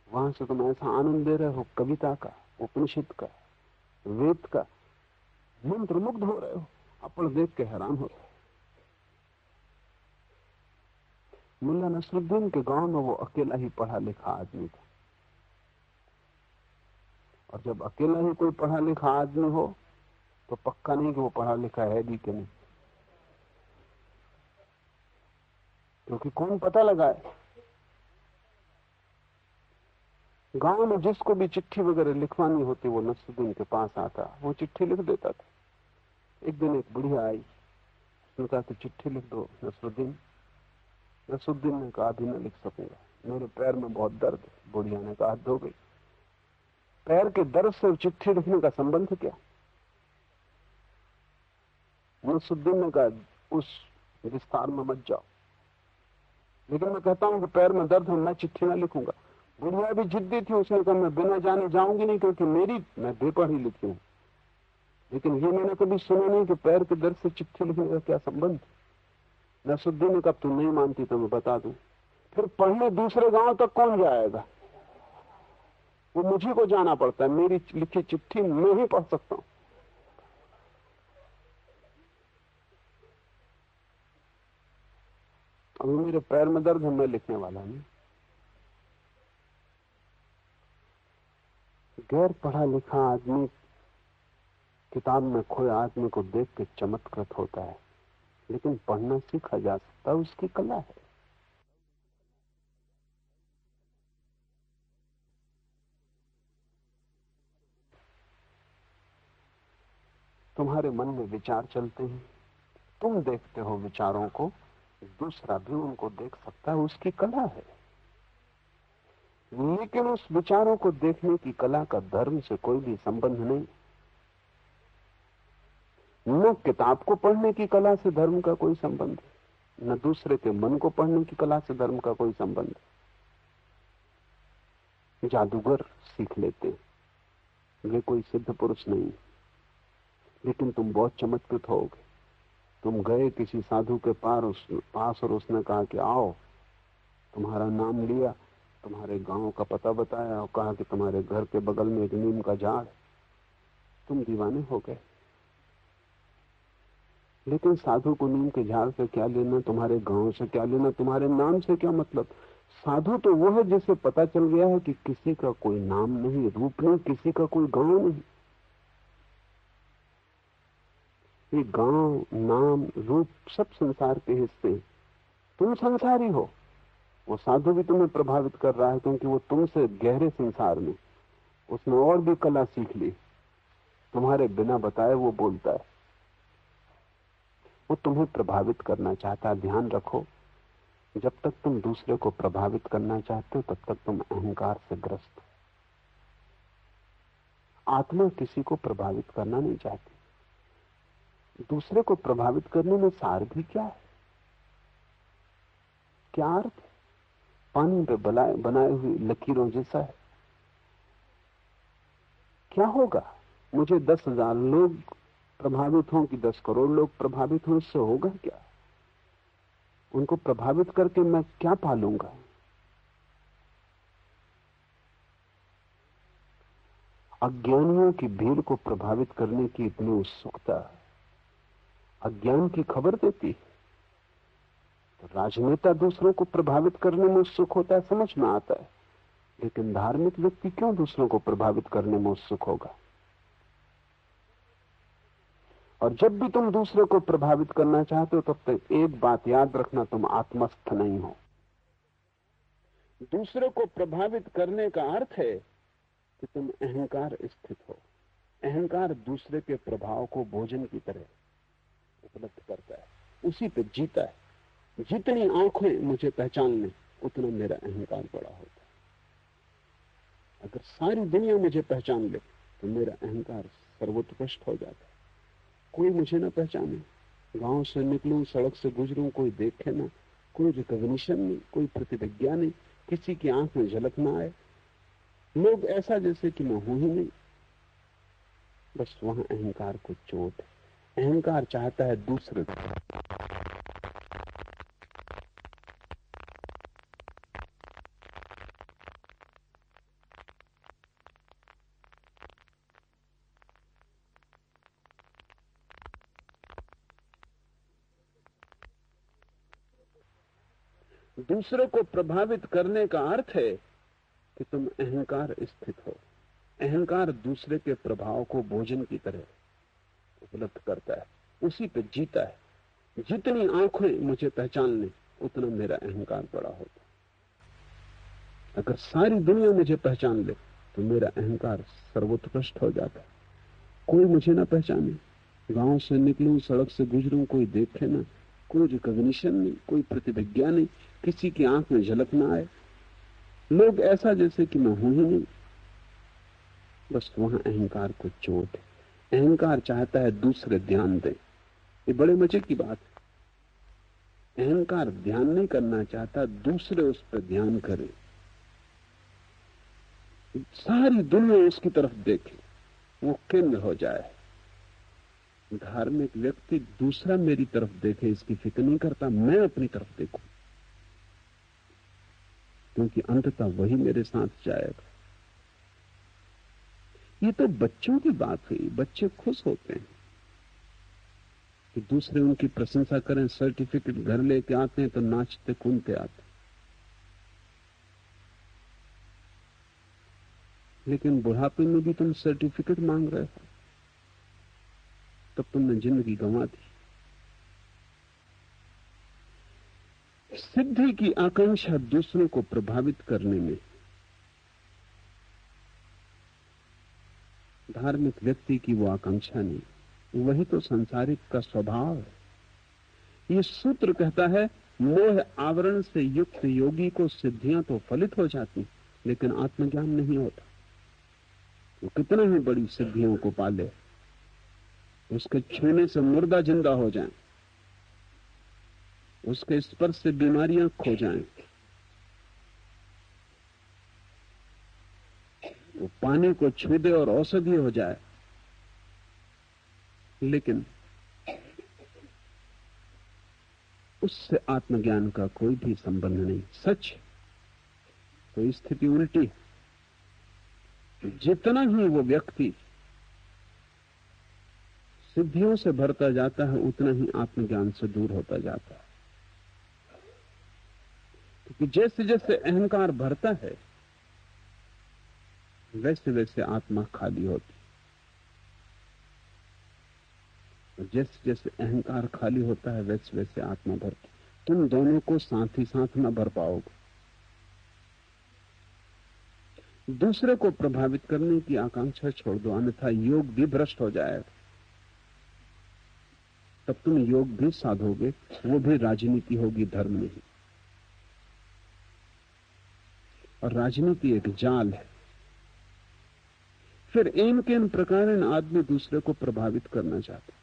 वहां से तुम ऐसा आनंद ले रहे हो, कविता का, उपनिषद का, वेद का, मंत्र मुग्ध हो रहे हो। अपढ़ देख के हैरान होता है। मुल्ला नसरुद्दीन के गांव में वो अकेला ही पढ़ा लिखा आदमी था। और जब अकेला ही कोई पढ़ा लिखा आदमी हो, तो पक्का नहीं कि वो पढ़ा लिखा है भी कि नहीं, क्योंकि कौन पता लगाए। गांव में जिसको भी चिट्ठी वगैरह लिखवानी होती, वो नसरुद्दीन के पास आता, वो चिट्ठी लिख देता था। एक दिन एक बुढ़िया आई, उसने कहा कि चिट्ठी लिख दो नसरुद्दीन। नसरुद्दीन ने कहा अभी न लिख सकूंगा, मेरे पैर में बहुत दर्द है। बुढ़िया ने कहा धो गई। पैर के दर्द से चिट्ठी लिखने का संबंध क्या? नसरुद्दीन ने कहा उस विस्तार में मत जाओ, लेकिन मैं कहता हूं कि पैर में दर्द है, मैं चिट्ठी ना लिखूंगा। बुढ़िया भी जिद्दी थी, उसने कहा मैं बिना जाने जाऊंगी नहीं, क्योंकि मैं बेपढ़ी लिखी हूं। लेकिन ये मैंने कभी सुना नहीं कि पैर के दर्द से चिट्ठी लिखने का क्या संबंध। नसरुद्दीन ने कहा तू नहीं मानती तो मैं बता दूं। फिर पढ़ने दूसरे गांव तक कौन जाएगा? वो मुझे को जाना पड़ता है। मेरी लिखी चिट्ठी मैं ही पढ़ सकता हूं। अभी मेरे पैर में दर्द है, मैं लिखने वाला नहीं। गैर पढ़ा लिखा आदमी किताब में खोए आदमी को देख के चमत्कृत होता है, लेकिन पढ़ना सीखा जा सकता है, उसकी कला है। तुम्हारे मन में विचार चलते हैं, तुम देखते हो विचारों को, दूसरा भी उनको देख सकता है, उसकी कला है। लेकिन उस विचारों को देखने की कला का धर्म से कोई भी संबंध नहीं। न किताब को पढ़ने की कला से धर्म का कोई संबंध, न दूसरे के मन को पढ़ने की कला से धर्म का कोई संबंध। जादूगर सीख लेते, वे कोई सिद्ध पुरुष नहीं, लेकिन तुम बहुत चमत्कृत होगे। तुम गए किसी साधु के पास और उसने कहा कि आओ, तुम्हारा नाम लिया, तुम्हारे गांव का पता बताया और कहा कि तुम्हारे घर के बगल में एक नीम का झाड़। तुम दीवाने हो गए। लेकिन साधु को नीम के झाड़ से क्या लेना, तुम्हारे गांव से क्या लेना, तुम्हारे नाम से क्या मतलब? साधु तो वो है जिसे पता चल गया है कि किसी का कोई नाम नहीं, रूप नहीं, किसी का कोई गांव नहीं। ये गांव, नाम, रूप सब संसार के हिस्से। तुम संसारी हो। वो साधु भी तुम्हें प्रभावित कर रहा है क्योंकि वो तुमसे गहरे संसार में, उसने और भी कला सीख ली। तुम्हारे बिना बताए वो बोलता है। वो तुम्हें प्रभावित करना चाहता है। ध्यान रखो, जब तक तुम दूसरे को प्रभावित करना चाहते हो तब तक तुम अहंकार से ग्रस्त हो। आत्मा किसी को प्रभावित करना नहीं चाहती। दूसरे को प्रभावित करने में सार भी क्या है? क्या अर्थ? पानी पे बनाए हुई लकीरों जैसा है। क्या होगा? मुझे 10,000 लोग प्रभावित हों कि 10 करोड़ लोग प्रभावित हों, इससे होगा क्या? उनको प्रभावित करके मैं क्या पालूंगा? अज्ञानियों की भीड़ को प्रभावित करने की इतनी उत्सुकता अज्ञान की खबर देती है। तो राजनेता दूसरों को प्रभावित करने में उत्सुक होता है, समझ में आता है, लेकिन धार्मिक व्यक्ति क्यों दूसरों को प्रभावित करने में उत्सुक होगा? और जब भी तुम दूसरे को प्रभावित करना चाहते हो तब तक एक बात याद रखना, तुम आत्मस्थ नहीं हो। दूसरे को प्रभावित करने का अर्थ है कि तुम अहंकार स्थित हो। अहंकार दूसरे के प्रभाव को भोजन की तरह उपलब्ध करता है, उसी पे जीता है। जितनी आंखें मुझे पहचान लें उतना मेरा अहंकार बड़ा होता है। अगर सारी दुनिया मुझे पहचान ले तो मेरा अहंकार सर्वोत्कृष्ट हो जाता है। कोई मुझे ना पहचाने, गांव से निकलूं, सड़क से गुजरूं, कोई देखे ना, कोई रिकॉग्निशन नहीं, कोई प्रतिविज्ञा नहीं, किसी की आंख में झलक ना आए, लोग ऐसा जैसे कि मैं हूं ही नहीं, बस वहां अहंकार को चोट है। अहंकार चाहता है दूसरे को। दूसरे को प्रभावित करने का अर्थ है कि तुम अहंकार स्थित हो। अहंकार दूसरे के प्रभाव को भोजन की तरह उपलब्ध करता है, उसी पे जीता है। जितनी आंखें मुझे पहचान लें उतना मेरा अहंकार बड़ा होता है। अगर सारी दुनिया मुझे पहचान ले तो मेरा अहंकार सर्वोत्कृष्ट हो जाता है। कोई मुझे ना पहचाने, गांव से निकलूं, सड़क से गुजरूं, कोई देखे ना, कोई रिकॉग्निशन नहीं, कोई प्रतिविज्ञा नहीं, किसी की आंख में झलक ना आए, लोग ऐसा जैसे कि मैं हूं ही नहीं, बस वहां अहंकार को चोट है। अहंकार चाहता है दूसरे ध्यान दें। ये बड़े मजे की बात है। अहंकार ध्यान नहीं करना चाहता, दूसरे उस पर ध्यान करें, सारी दुनिया उसकी तरफ देखे, वो केंद्र हो जाए। धार्मिक व्यक्ति दूसरा मेरी तरफ देखे इसकी फिक्र नहीं करता, मैं अपनी तरफ देखूं, क्योंकि अंततः वही मेरे साथ जाएगा। ये तो बच्चों की बात हुई, बच्चे खुश होते हैं कि दूसरे उनकी प्रशंसा करें, सर्टिफिकेट घर लेके आते हैं तो नाचते कूदते आते। लेकिन बुढ़ापे में भी तुम सर्टिफिकेट मांग रहे हो, तब तुमने जिंदगी गंवा दी। सिद्धि की आकांक्षा दूसरों को प्रभावित करने में धार्मिक व्यक्ति की वो आकांक्षा नहीं, वही तो संसारिक का स्वभाव है। ये सूत्र कहता है, मोह आवरण से युक्त योगी को सिद्धियां तो फलित हो जाती, लेकिन आत्मज्ञान नहीं होता। वो कितना ही बड़ी सिद्धियों को पाले, उसके छूने से मुर्दा जिंदा हो जाए, उसके स्पर्श से बीमारियां खो जाएं, वो पानी को छू दे और औषधि हो जाए, लेकिन उससे आत्मज्ञान का कोई भी संबंध नहीं। सच तो स्थिति उल्टी है। जितना ही वो व्यक्ति सिद्धियों से भरता जाता है, उतना ही आत्मज्ञान से दूर होता जाता है। क्योंकि जैसे जैसे अहंकार भरता है, वैसे वैसे आत्मा खाली होती, और जैसे जैसे अहंकार खाली होता है, वैसे वैसे आत्मा भरती। तुम दोनों को साथ ही साथ न भर पाओगे। दूसरे को प्रभावित करने की आकांक्षा छोड़ दो, अन्यथा योग भी भ्रष्ट हो जाएगा। तब तुम योग भी साधोगे, वो भी राजनीति होगी, धर्म नहीं। और राजनीति एक जाल है। फिर इन के इन प्रकार आदमी दूसरे को प्रभावित करना चाहता है,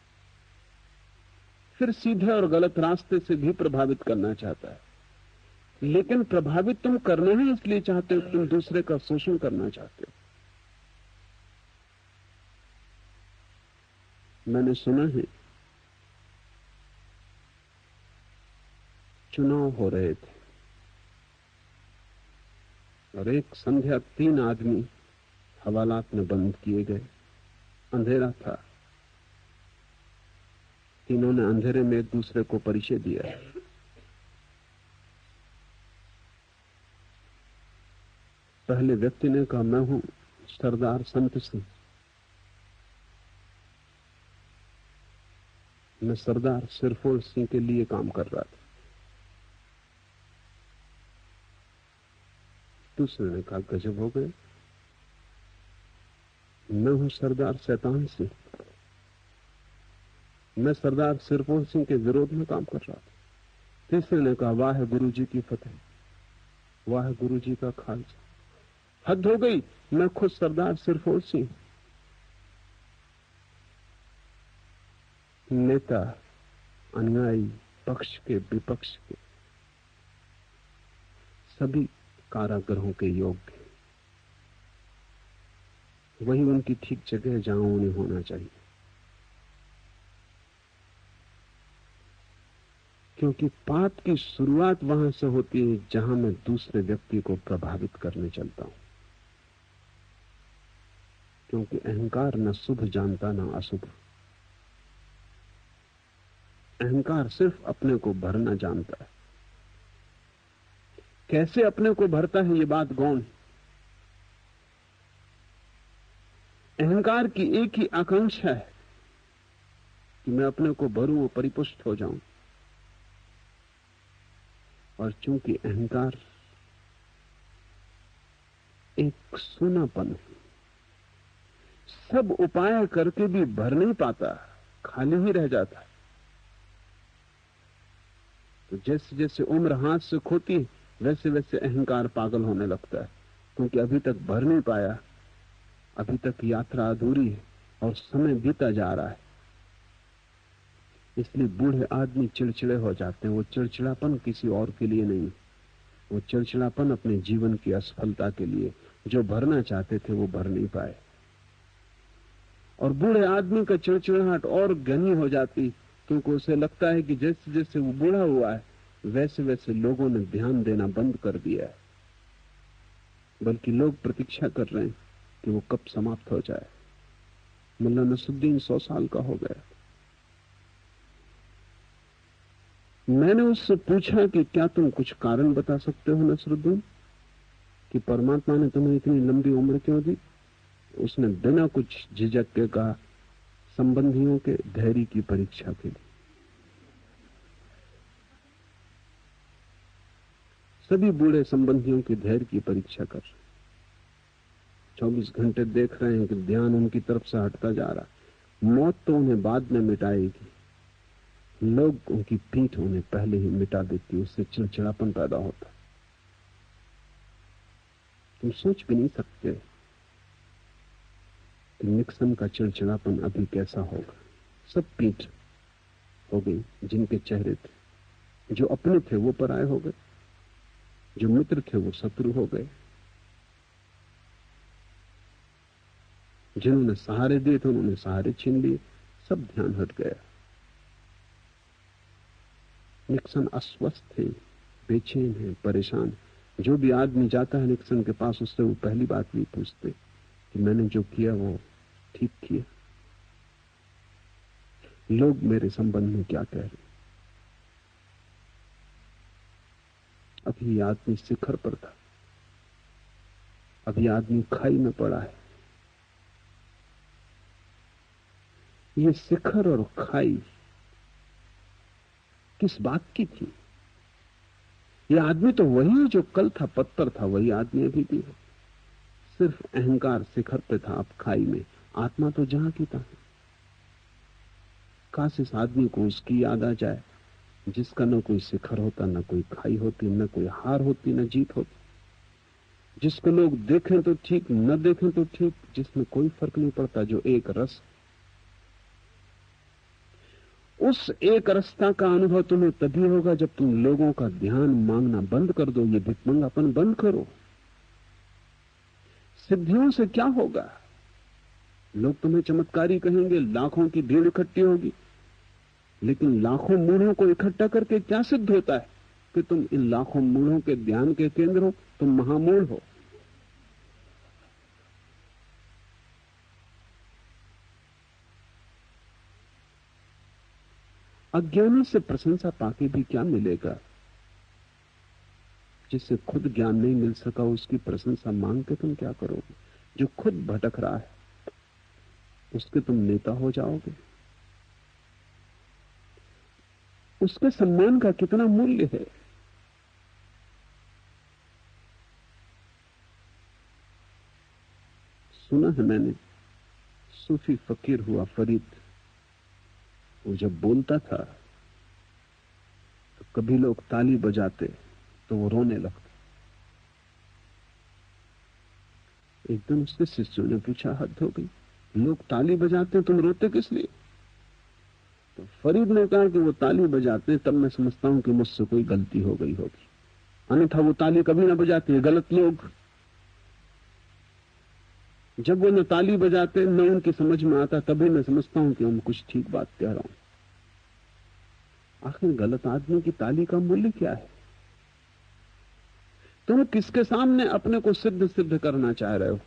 फिर सीधे और गलत रास्ते से भी प्रभावित करना चाहता है। लेकिन प्रभावित तुम करना ही इसलिए चाहते हो, तुम दूसरे का शोषण करना चाहते हो। मैंने सुना है, चुनाव हो रहे थे और एक संध्या 3 आदमी हवालात में बंद किए गए। अंधेरा था, तीनों ने अंधेरे में एक दूसरे को परिचय दिया। पहले व्यक्ति ने कहा, मैं हूं सरदार संत सिंह, मैं सरदार सिरफोर सिंह के लिए काम कर रहा था। दूसरे ने कहा, गजब हो गए, मैं हूं सरदार शैतान सिंह, मैं सरदार सिरफोर सिंह के विरोध में काम कर रहा था। तीसरे ने कहा, वाह गुरु जी की फतेह, वाह गुरु जी का खालसा, हद हो गई, मैं खुद सरदार सिरफोर सिंह। नेता, अनुयायी, पक्ष के विपक्ष के सभी कारागृहों के योग्य, वही उनकी ठीक जगह जहां उन्हें होना चाहिए। क्योंकि पाप की शुरुआत वहां से होती है जहां मैं दूसरे व्यक्ति को प्रभावित करने चलता हूं। क्योंकि अहंकार न शुभ जानता न अशुभ, अहंकार सिर्फ अपने को भरना जानता है। कैसे अपने को भरता है ये बात गौण है। अहंकार की एक ही आकांक्षा है कि मैं अपने को भरूं और परिपुष्ट हो जाऊं। और चूंकि अहंकार एक सूनापन है, सब उपाय करके भी भर नहीं पाता, खाली ही रह जाता है। तो जैसे जैसे उम्र हाथ से खोती है, वैसे वैसे अहंकार पागल होने लगता है, क्योंकि अभी तक भर नहीं पाया, अभी तक यात्रा अधूरी है और समय बीता जा रहा है। इसलिए बूढ़े आदमी चिड़चिड़े हो जाते हैं। वो चिड़चिड़ापन किसी और के लिए नहीं, वो चिड़चिड़ापन अपने जीवन की असफलता के लिए। जो भरना चाहते थे वो भर नहीं पाए। और बूढ़े आदमी का चिड़चिड़ाहट और घनी हो जाती, क्योंकि उसे लगता है कि जैसे जैसे वो बूढ़ा हुआ है वैसे वैसे लोगों ने ध्यान देना बंद कर दिया है, बल्कि लोग प्रतीक्षा कर रहे हैं कि वो कब समाप्त हो जाए। मुल्ला नसरुद्दीन 100 साल का हो गया। मैंने उससे पूछा कि क्या तुम कुछ कारण बता सकते हो नसरुद्दीन, कि परमात्मा ने तुम्हें इतनी लंबी उम्र क्यों दी? उसने बिना कुछ झिझक के कहा, संबंधियों के धैर्य की परीक्षा के लिए। सभी बूढ़े संबंधियों के धैर्य की परीक्षा कर रहे, 24 घंटे देख रहे हैं कि ध्यान उनकी तरफ से हटता जा रहा। मौत तो उन्हें बाद में मिटाएगी, लोग उनकी पीठ उन्हें पहले ही मिटा देती, उससे चिड़चिड़ापन पैदा होता। तुम सोच भी नहीं सकते कि निक्सन का चिड़चिड़ापन अभी कैसा होगा। सब पीठ हो गई, जिनके चेहरे थे, जो अपने थे वो पराये हो गए, जो मित्र थे वो शत्रु हो गए, जिन्होंने सहारे दिए थे उन्होंने सहारे छीन लिए, सब ध्यान हट गया। निक्सन अस्वस्थ है, बेचैन है, परेशान। जो भी आदमी जाता है निक्सन के पास, उससे वो पहली बात भी पूछते कि मैंने जो किया वो ठीक किया, लोग मेरे संबंध में क्या कह रहे। अभी आदमी शिखर पर था, अभी आदमी खाई में पड़ा है। ये शिखर और खाई किस बात की थी? ये आदमी तो वही जो कल था, पत्थर था, वही आदमी अभी भी है। सिर्फ अहंकार शिखर पे था, अब खाई में। आत्मा तो जहां की था। काश इस आदमी को उसकी याद आ जाए जिसका न कोई शिखर होता, न कोई खाई होती, न कोई हार होती, न जीत होती, जिसको लोग देखें तो ठीक, न देखें तो ठीक, जिसमें कोई फर्क नहीं पड़ता, जो एक रस। उस एक रसता का अनुभव तुम्हें तभी होगा जब तुम लोगों का ध्यान मांगना बंद कर दो, ये भिखमंगापन बंद करो। सिद्धियों से क्या होगा? लोग तुम्हें चमत्कारी कहेंगे, लाखों की भीड़ इकट्ठी होगी, लेकिन लाखों मूढ़ों को इकट्ठा करके क्या सिद्ध होता है? कि तुम इन लाखों मूढ़ों के ध्यान के केंद्र हो, तुम महामूढ़ हो। अज्ञानी से प्रशंसा पाके भी क्या मिलेगा? जिससे खुद ज्ञान नहीं मिल सका उसकी प्रशंसा मांग के तुम क्या करोगे? जो खुद भटक रहा है उसके तुम नेता हो जाओगे? उसके सम्मान का कितना मूल्य है? सुना है मैंने, सूफी फकीर हुआ फरीद, वो जब बोलता था तो कभी लोग ताली बजाते तो वो रोने लगता। एक दिन उसके शिष्यों ने पूछा, हद हो गई, लोग ताली बजाते तुम रोते किस लिए? तो फरीद ने कहा कि वो ताली बजाते तब मैं समझता हूं कि मुझसे कोई गलती हो गई होगी, अन्यथा वो ताली कभी ना बजाते। गलत लोग जब वो न ताली बजाते न उनकी समझ में आता, तभी मैं समझता हूं कि हम कुछ ठीक बात कह रहा हूं। आखिर गलत आदमी की ताली का मूल्य क्या है? तुम किसके सामने अपने को सिद्ध सिद्ध करना चाह रहे हो?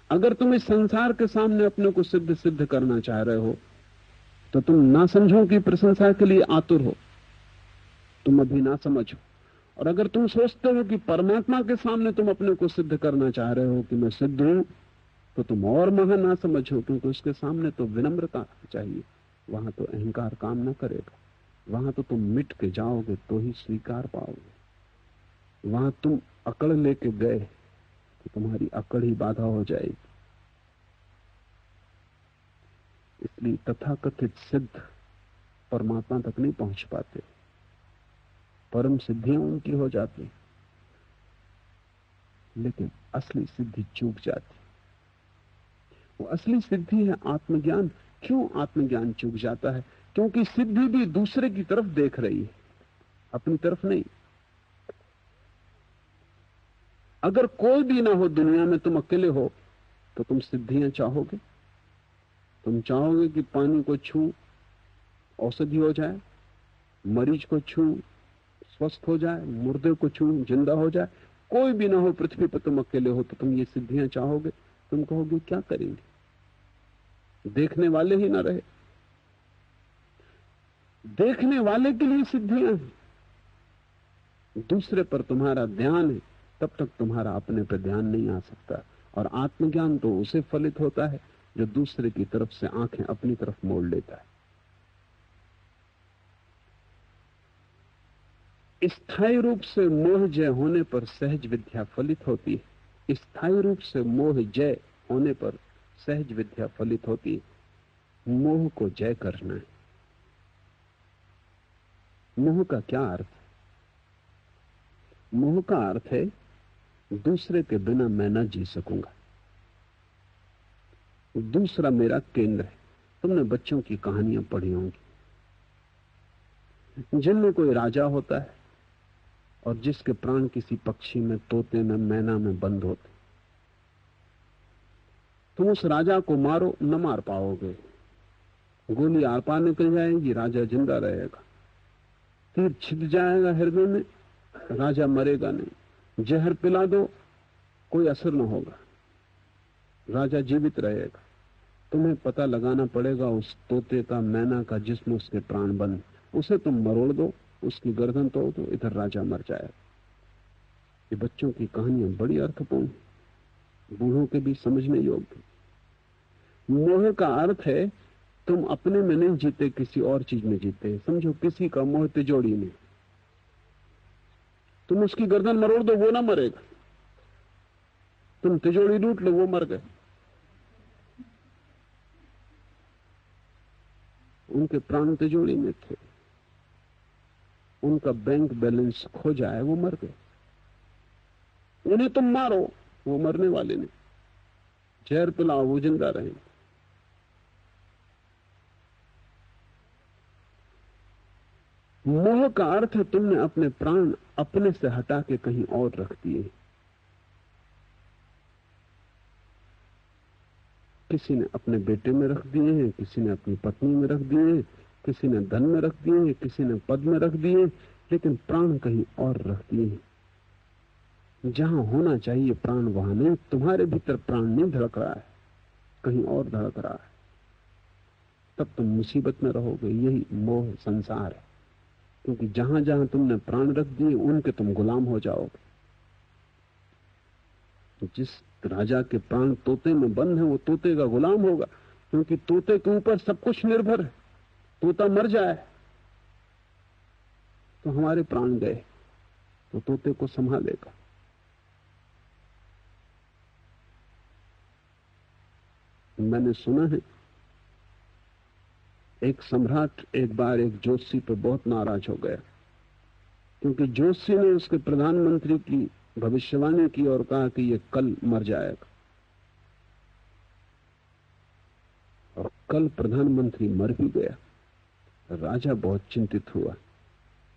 अगर तुम इस संसार के सामने अपने को सिद्ध सिद्ध करना चाह रहे हो तो तुम ना समझो की प्रशंसा के लिए आतुर हो, तुम अभी ना समझो। और अगर तुम सोचते हो कि परमात्मा के सामने तुम अपने को सिद्ध करना चाह रहे हो कि मैं सिद्ध हूं, तो तुम और महान ना समझो, क्योंकि उसके सामने तो विनम्रता चाहिए, वहां तो अहंकार काम ना करेगा। वहां तो तुम मिट के जाओगे तो ही स्वीकार पाओगे। वहां तुम अकड़ लेके गए तो तुम्हारी अकड़ ही बाधा हो जाएगी। इसलिए तथाकथित सिद्ध परमात्मा तक नहीं पहुंच पाते, परम सिद्धियां उनकी हो जाती, लेकिन असली सिद्धि चूक जाती। वो असली सिद्धि है आत्मज्ञान। क्यों आत्मज्ञान चूक जाता है? क्योंकि सिद्धि भी दूसरे की तरफ देख रही है, अपनी तरफ नहीं। अगर कोई भी ना हो दुनिया में, तुम अकेले हो, तो तुम सिद्धियां चाहोगे? तुम चाहोगे कि पानी को छू औषधि हो जाए, मरीज को छू स्वस्थ हो जाए, मुर्दे को छू जिंदा हो जाए, कोई भी ना हो पृथ्वी पर, तुम अकेले हो, तो तुम ये सिद्धियां चाहोगे? तुम कहोगे क्या करेंगे, देखने वाले ही ना रहे। देखने वाले के लिए सिद्धियां हैं, दूसरे पर तुम्हारा ध्यान है, तब तक तुम्हारा अपने पर ध्यान नहीं आ सकता। और आत्मज्ञान तो उसे फलित होता है जो दूसरे की तरफ से आंखें अपनी तरफ मोड़ लेता है। स्थायी रूप से मोह जय होने पर सहज विद्या फलित होती है। स्थायी रूप से मोह जय होने पर सहज विद्या फलित होती है। मोह को जय करना है। मोह का क्या अर्थ है? मोह का अर्थ है दूसरे के बिना मैं न जी सकूंगा, दूसरा मेरा केंद्र है। तुमने बच्चों की कहानियां पढ़ी होंगी जिनमें कोई राजा होता है और जिसके प्राण किसी पक्षी में, तोते में, मैना में बंद होते। तुम उस राजा को मारो, न मार पाओगे, गोली आर पार निकल जाएगी, राजा जिंदा रहेगा। तीर छिप जाएगा हृदय में, राजा मरेगा नहीं। जहर पिला दो, कोई असर न होगा, राजा जीवित रहेगा। तुम्हें पता लगाना पड़ेगा उस तोते का, मैना का, जिसमें उसके प्राण बंद। उसे तुम मरोड़ दो, उसकी गर्दन तोड़ दो, इधर राजा मर जाएगा। ये बच्चों की कहानियां बड़ी अर्थपूर्ण, बूढ़ों के भी समझने योग्य। मोह का अर्थ है तुम अपने में नहीं जीते, किसी और चीज में जीते। समझो किसी का मोह तिजोड़ी में, तुम उसकी गर्दन मरोड़ दो, वो ना मरेगा। तुम तिजोड़ी लूट लो, वो मर गए। उनके प्राण तिजोड़ी में थे, उनका बैंक बैलेंस खो जाए, वो मर गए। उन्हें तुम मारो, वो मरने वाले नहीं। जहर पिलाओ, वो जिंदा रहेंगे। मोह का अर्थ है तुमने अपने प्राण अपने से हटा के कहीं और रख दिए। किसी ने अपने बेटे में रख दिए हैं, किसी ने अपनी पत्नी में रख दिए हैं, किसी ने धन में रख दिए हैं, किसी ने पद में रख दिए, लेकिन प्राण कहीं और रख दिए हैं। जहां होना चाहिए प्राण वहां नहीं। तुम्हारे भीतर प्राण नहीं धड़क रहा है, कहीं और धड़क रहा है। तब तुम मुसीबत में रहोगे। यही मोह संसार है, क्योंकि जहां जहां तुमने प्राण रख दिए उनके तुम गुलाम हो जाओगे। जिस राजा के प्राण तोते में बंद है, वो तोते का गुलाम होगा, क्योंकि तोते के ऊपर सब कुछ निर्भर है। तोता मर जाए तो हमारे प्राण गए, तो तोते को संभालेगा। मैंने सुना है एक सम्राट एक बार एक ज्योतिषी पर बहुत नाराज हो गया, क्योंकि ज्योतिषी ने उसके प्रधानमंत्री की भविष्यवाणी की और कहा कि ये कल मर जाएगा। और कल प्रधानमंत्री मर भी गया। राजा बहुत चिंतित हुआ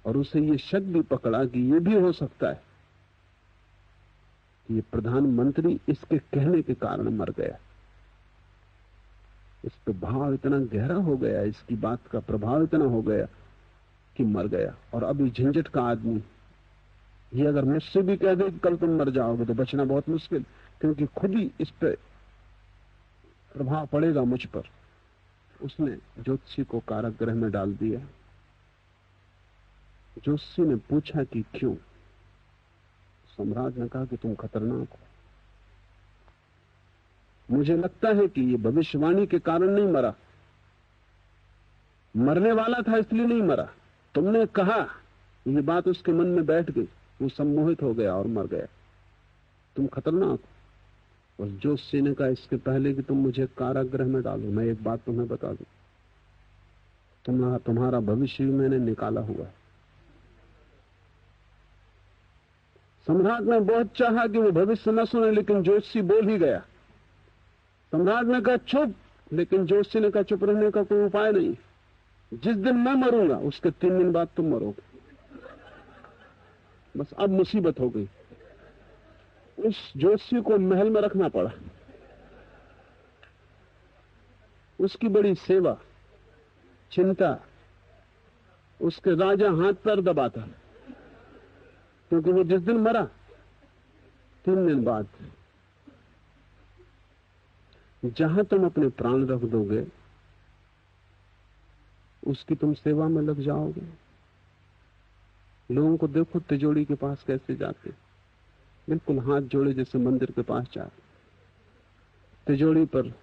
और उसे ये शक भी पकड़ा कि ये भी हो सकता है कि ये प्रधानमंत्री इसके कहने के कारण मर गया। इस पे भाव इतना गहरा हो गया, इसकी बात का प्रभाव इतना हो गया कि मर गया। और अभी झंझट का आदमी ये अगर मुझसे भी कह दे कि कल तुम मर जाओगे तो बचना बहुत मुश्किल, क्योंकि खुद ही इस पे प्रभाव पड़ेगा मुझ पर। उसने ज्योतिषी को कारागृह में डाल दिया। ज्योतिषी ने पूछा कि क्यों? सम्राट ने कहा कि तुम खतरनाक हो। मुझे लगता है कि ये भविष्यवाणी के कारण नहीं मरा, मरने वाला था इसलिए नहीं मरा। तुमने कहा, ये बात उसके मन में बैठ गई, वो सम्मोहित हो गया और मर गया। तुम खतरनाक हो। और ज्योतिषी ने कहा इसके पहले कि तुम मुझे कारागृह में डालो, मैं एक बात तुम्हें बता दूं, तुम्हारा भविष्य भी मैंने निकाला हुआ है। सम्राट ने बहुत चाहा कि वो भविष्य न सुने, लेकिन ज्योतिषी बोल ही गया। सम्राट ने कहा चुप, लेकिन ज्योतिषी ने कहा चुप रहने का कोई उपाय नहीं। जिस दिन मैं मरूंगा उसके 3 दिन बाद तुम मरोगे। बस अब मुसीबत हो गई। उस ज्योतिषी को महल में रखना पड़ा। उसकी बड़ी सेवा, चिंता, उसके राजा हाथ पैर दबाता, क्योंकि वो जिस दिन मरा 3 दिन बाद जहां तुम अपने प्राण रख दोगे उसकी तुम सेवा में लग जाओगे। लोगों को देखो तिजोरी के पास कैसे जाते, बिल्कुल हाथ जोड़े जैसे मंदिर के पास जाते, तिजोरी पर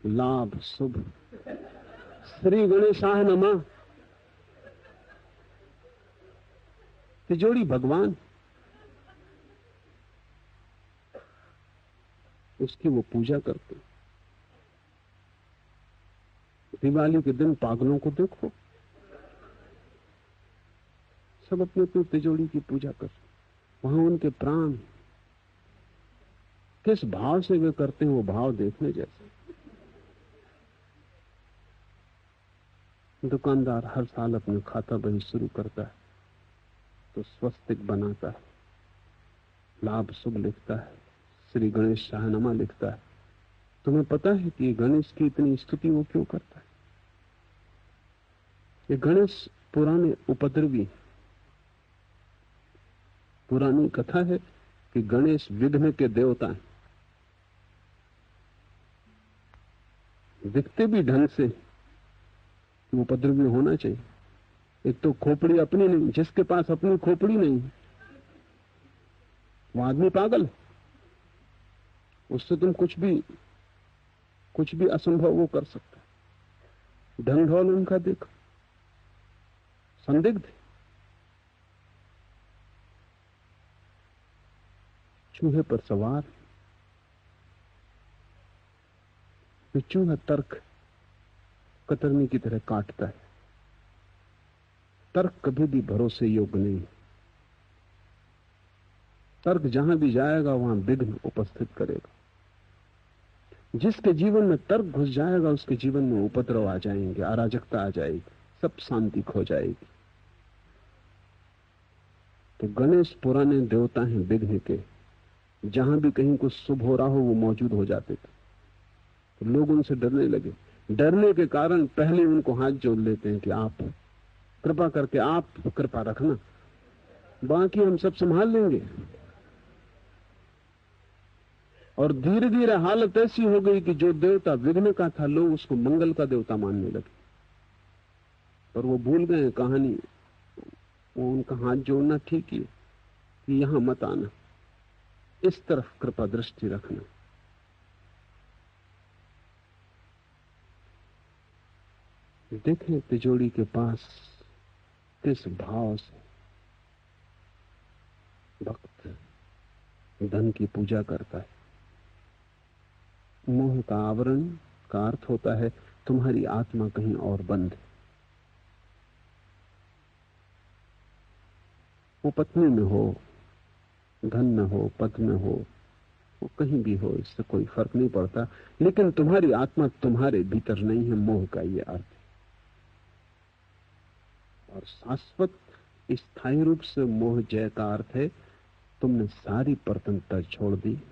लाभ शुभ, श्री गणेशाय नमः। तिजोरी भगवान, उसकी वो पूजा करते। दिवाली के दिन पागलों को देखो, सब अपने अपने तिजोरी की पूजा कर। वहां उनके प्राण किस भाव से वे करते हैं, वो भाव देखने जैसे। दुकानदार हर साल अपने खाता बही शुरू करता है तो स्वस्तिक बनाता है, लाभ शुभ लिखता है, श्री गणेश शाहनमा लिखता है। तुम्हें पता है कि गणेश की इतनी स्तुति वो क्यों करता है? ये गणेश पुराने उपद्रवी, पुरानी कथा है कि गणेश विघ्न के देवता हैं। दिखते भी ढंग से, उपद्रवी होना चाहिए। एक तो खोपड़ी अपनी नहीं, जिसके पास अपनी खोपड़ी नहीं वो आदमी पागल, उससे तुम कुछ भी असंभव वो कर सकता है। ढंग ढोल उनका देख, संदिग्ध, चूहे पर सवार। चूहा तर्क कतरनी की तरह काटता है। तर्क कभी भी भरोसे योग्य नहीं। तर्क जहां भी जाएगा वहां विघ्न उपस्थित करेगा। जिसके जीवन में तर्क घुस जाएगा उसके जीवन में उपद्रव आ जाएंगे, अराजकता आ जाएगी, सब शांति खो जाएगी। तो गणेश पुराने देवता हैं विघ्न के। जहां भी कहीं कुछ शुभ हो रहा हो वो मौजूद हो जाते थे। तो लोग उनसे डरने लगे। डरने के कारण पहले उनको हाथ जोड़ लेते हैं कि आप कृपा करके, आप कृपा रखना, बाकी हम सब संभाल लेंगे। और धीरे धीरे हालत ऐसी हो गई कि जो देवता विघ्न का था लोग उसको मंगल का देवता मानने लगे। पर वो भूल गए कहानी, वो उनका हाथ जोड़ना ठीक ही कि यहां मत आना, इस तरफ कृपा दृष्टि रखना। देखें तिजोरी के पास किस भाव से भक्त धन की पूजा करता है। मोह का आवरण का अर्थ होता है तुम्हारी आत्मा कहीं और बंद है। वो पत्नी में हो, धन में हो, पद में हो, वो कहीं भी हो, इससे कोई फर्क नहीं पड़ता, लेकिन तुम्हारी आत्मा तुम्हारे भीतर नहीं है। मोह का ये अर्थ। और शाश्वत स्थायी रूप से मोह जय का अर्थ है तुमने सारी परतंत्रता छोड़ दी,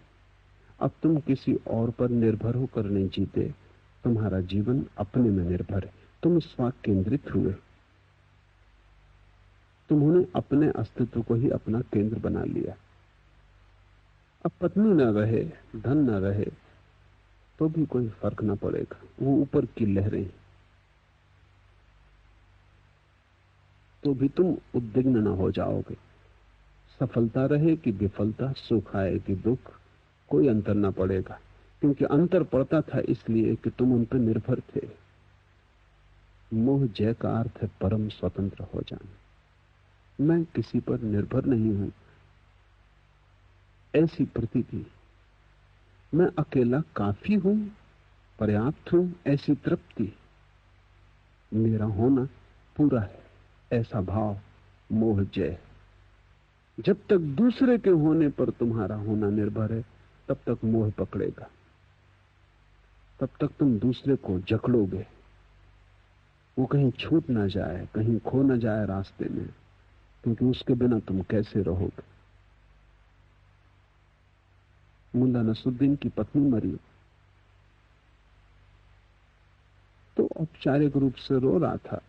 अब तुम किसी और पर निर्भर होकर नहीं जीते, तुम्हारा जीवन अपने में निर्भर है। तुम स्व केंद्रित हुए, तुमने अपने अस्तित्व को ही अपना केंद्र बना लिया। अब पत्नी न रहे, धन न रहे तो भी कोई फर्क न पड़ेगा, वो ऊपर की लहरें, तो भी तुम उद्विग्न न हो जाओगे। सफलता रहे कि विफलता, सुख आए कि दुख, कोई अंतर न पड़ेगा, क्योंकि अंतर पड़ता था इसलिए कि तुम उन पर निर्भर थे। मोह जय का अर्थ है परम स्वतंत्र हो जाना। मैं किसी पर निर्भर नहीं हूं, ऐसी प्रतीति। मैं अकेला काफी हूं, पर्याप्त हूं, ऐसी तृप्ति। मेरा होना पूरा है, ऐसा भाव मोह जय। जब तक दूसरे के होने पर तुम्हारा होना निर्भर है तब तक मोह पकड़ेगा, तब तक तुम दूसरे को जकड़ोगे, वो कहीं छूट ना जाए, कहीं खो ना जाए रास्ते में, क्योंकि उसके बिना तुम कैसे रहोगे। मुल्ला नसरुद्दीन की पत्नी मरी, औपचारिक रूप से रो रहा था,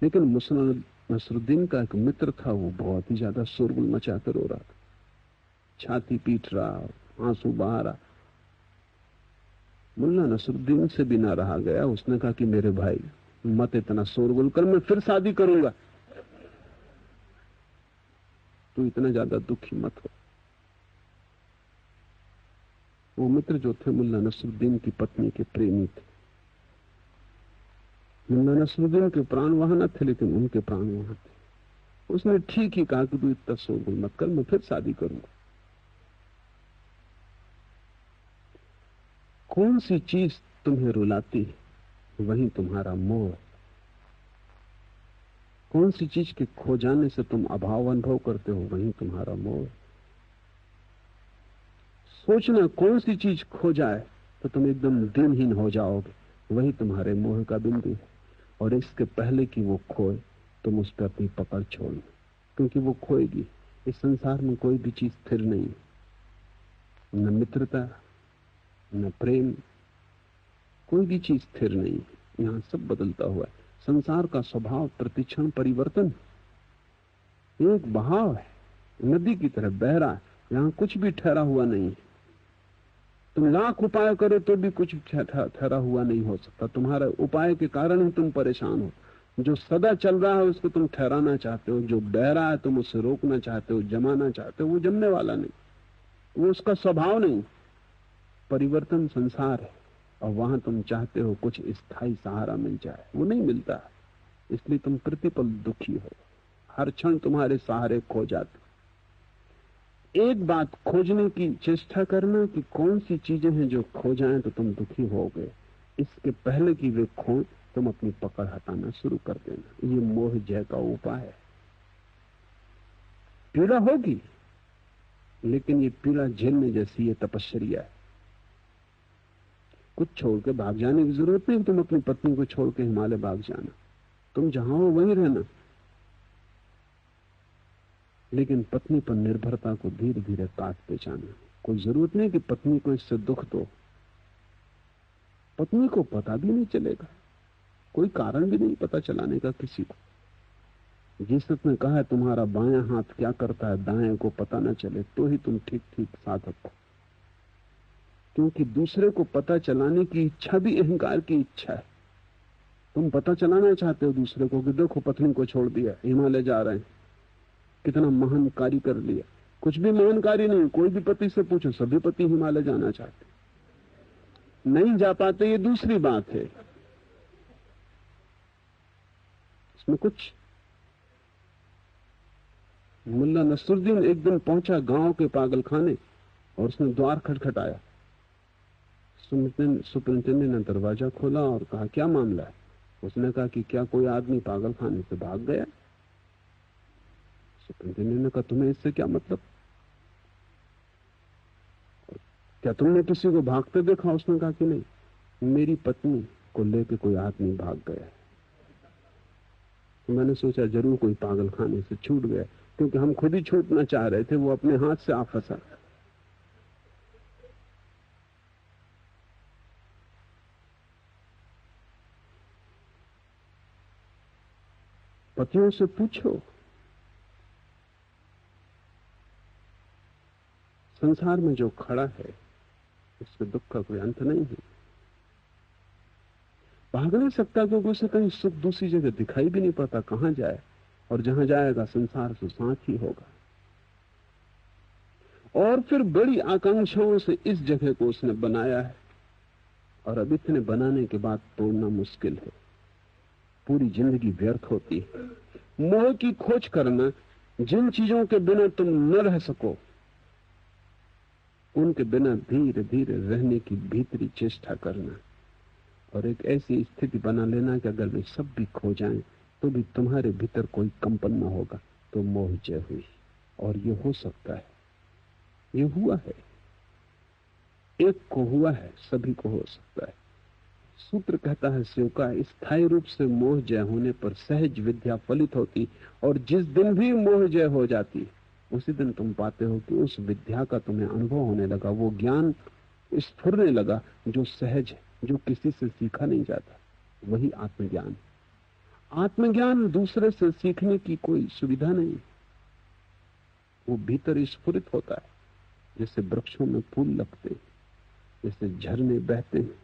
लेकिन मुल्ला नसरुद्दीन का एक मित्र था, वो बहुत ही ज्यादा शोरगुल मचाकर रो रहा था, छाती पीट रहा, आंसू बहा रहा। मुल्ला नसरुद्दीन से भी ना रहा गया, उसने कहा कि मेरे भाई मत इतना शोरगुल कर, मैं फिर शादी करूंगा, तू इतना ज्यादा दुखी मत हो। वो मित्र जो थे मुल्ला नसरुद्दीन की पत्नी के प्रेमी थे। मुल्ला नसरुद्दीन के प्राण वहां न थे, लेकिन उनके प्राण वहां थे। उसने ठीक ही कहा कि तू इतना शोरगुल मत कर, मैं फिर शादी करूंगा। कौन सी चीज तुम्हें रुलाती है, वही तुम्हारा मोह। कौन सी चीज के खो जाने से तुम अभाव अनुभव करते हो, वही तुम्हारा मोह। सोचना कौन सी चीज खो जाए तो तुम एकदम दिनहीन हो जाओगे, वही तुम्हारे मोह का बिंदु है। और इसके पहले कि वो खोए तुम उस पर अपनी पकड़ छोड़ना, क्योंकि वो खोएगी। इस संसार में कोई भी चीज स्थिर नहीं, न मित्रता न प्रेम, कोई भी चीज स्थिर नहीं। यहाँ सब बदलता हुआ है। संसार का स्वभाव प्रतिक्षण परिवर्तन, एक बहाव है, नदी की तरह बह रहा है। यहाँ कुछ भी ठहरा हुआ नहीं है। तुम लाख उपाय करो तो भी कुछ ठहरा हुआ नहीं हो सकता। तुम्हारे उपाय के कारण ही तुम परेशान हो। जो सदा चल रहा है उसको तुम ठहराना चाहते हो, जो बह रहा है तुम उसे रोकना चाहते हो, जमाना चाहते हो। वो जमने वाला नहीं, वो उसका स्वभाव नहीं। परिवर्तन संसार है, और वहां तुम चाहते हो कुछ स्थायी सहारा मिल जाए, वो नहीं मिलता। इसलिए तुम प्रतिपल दुखी हो, हर क्षण तुम्हारे सहारे खो जाते। एक बात खोजने की चेष्टा करना कि कौन सी चीजें हैं जो खो जाएं तो तुम दुखी हो गए। इसके पहले कि वे खो तुम अपनी पकड़ हटाना शुरू कर देना। ये मोह जय का उपाय है। पीड़ा होगी, लेकिन ये पीड़ा झेलने जैसी ये तपस्या है। कुछ छोड़ के भाग जाने की जरूरत नहीं। तुम अपनी पत्नी को छोड़ के हिमालय भाग जाना, तुम जहां हो वहीं रहना, लेकिन पत्नी पर निर्भरता को धीरे धीरे काटते जाना। कोई जरूरत नहीं कि पत्नी को इससे दुख दो, पत्नी को पता भी नहीं चलेगा, कोई कारण भी नहीं पता चलाने का किसी को। जीसस ने कहा है तुम्हारा बायां हाथ क्या करता है दाएं को पता न चले, तो ही तुम ठीक ठीक साधक हो। क्योंकि दूसरे को पता चलाने की इच्छा भी अहंकार की इच्छा है। तुम पता चलाना चाहते हो दूसरे को कि देखो पत्नी को छोड़ दिया, हिमालय जा रहे हैं, कितना महान कार्य कर लिया। कुछ भी महान कार्य नहीं। कोई भी पति से पूछो, सभी पति हिमालय जाना चाहते, नहीं जा पाते, ये दूसरी बात है। इसमें कुछ। मुल्ला नसरुद्दीन एक दिन पहुंचा गांव के पागलखाने, और उसने द्वार खटखटाया। सुपरिंटेंडेंट ने दरवाजा खोला और कहा क्या मामला है। उसने कहा कि क्या कोई आदमी पागलखाने से भाग गया। सुपरिंटेंडेंट ने कहा तुम्हें इससे क्या मतलब, क्या तुमने किसी को भागते देखा। उसने कहा कि नहीं, मेरी पत्नी को लेकर कोई आदमी भाग गया। तो मैंने सोचा जरूर कोई पागलखाने से छूट गया, क्योंकि हम खुद ही छूटना चाह रहे थे, वो अपने हाथ से आ फंसा। पतियों से पूछो, संसार में जो खड़ा है उसमें दुख का कोई अंत नहीं है। भाग नहीं सकता क्योंकि उसे कहीं सुख दूसरी जगह दिखाई भी नहीं पड़ता कहां जाए, और जहां जाएगा संसार से साथ ही होगा। और फिर बड़ी आकांक्षाओं से इस जगह को उसने बनाया है, और अब इतने बनाने के बाद तोड़ना मुश्किल है। पूरी जिंदगी व्यर्थ होती है। मोह की खोज करना, जिन चीजों के बिना तुम न रह सको उनके बिना धीरे धीरे रहने की भीतरी चेष्टा करना, और एक ऐसी स्थिति बना लेना कि अगर वे सब भी खो जाएं तो भी तुम्हारे भीतर कोई कंपन न होगा, तो मोह जय हुई। और ये हो सकता है, ये हुआ है, एक को हुआ है, सभी को हो सकता है। सूत्र कहता है सेवका, स्थायी रूप से मोह जय होने पर सहज विद्या फलित होती, और जिस दिन भी मोह जय हो जाती उसी दिन तुम पाते हो कि उस विद्या का तुम्हें अनुभव होने लगा। वो ज्ञान स्फुरने लगा, जो सहज है, जो किसी से सीखा नहीं जाता, वही आत्मज्ञान। आत्मज्ञान दूसरे से सीखने की कोई सुविधा नहीं, वो भीतर स्फुरित होता है, जैसे वृक्षों में फूल लगते हैं, जैसे झरने बहते हैं।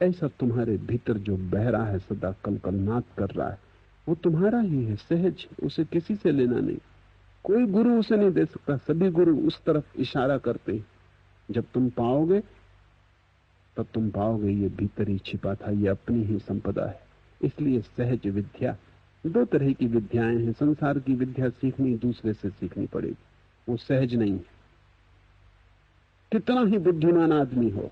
ऐसा तुम्हारे भीतर जो बह रहा है, सदा कलकलनाद कर रहा है, वो तुम्हारा ही है, सहज, उसे किसी से लेना नहीं। कोई गुरु उसे नहीं दे सकता, सभी गुरु उस तरफ इशारा करते हैं। जब तुम पाओगे तब तुम पाओगे ये भीतर ही छिपा था, ये अपनी ही संपदा है। इसलिए सहज विद्या, दो तरह की विद्याएं हैं। संसार की विद्या सीखनी दूसरे से सीखनी पड़ेगी, वो सहज नहीं है। कितना ही बुद्धिमान आदमी हो,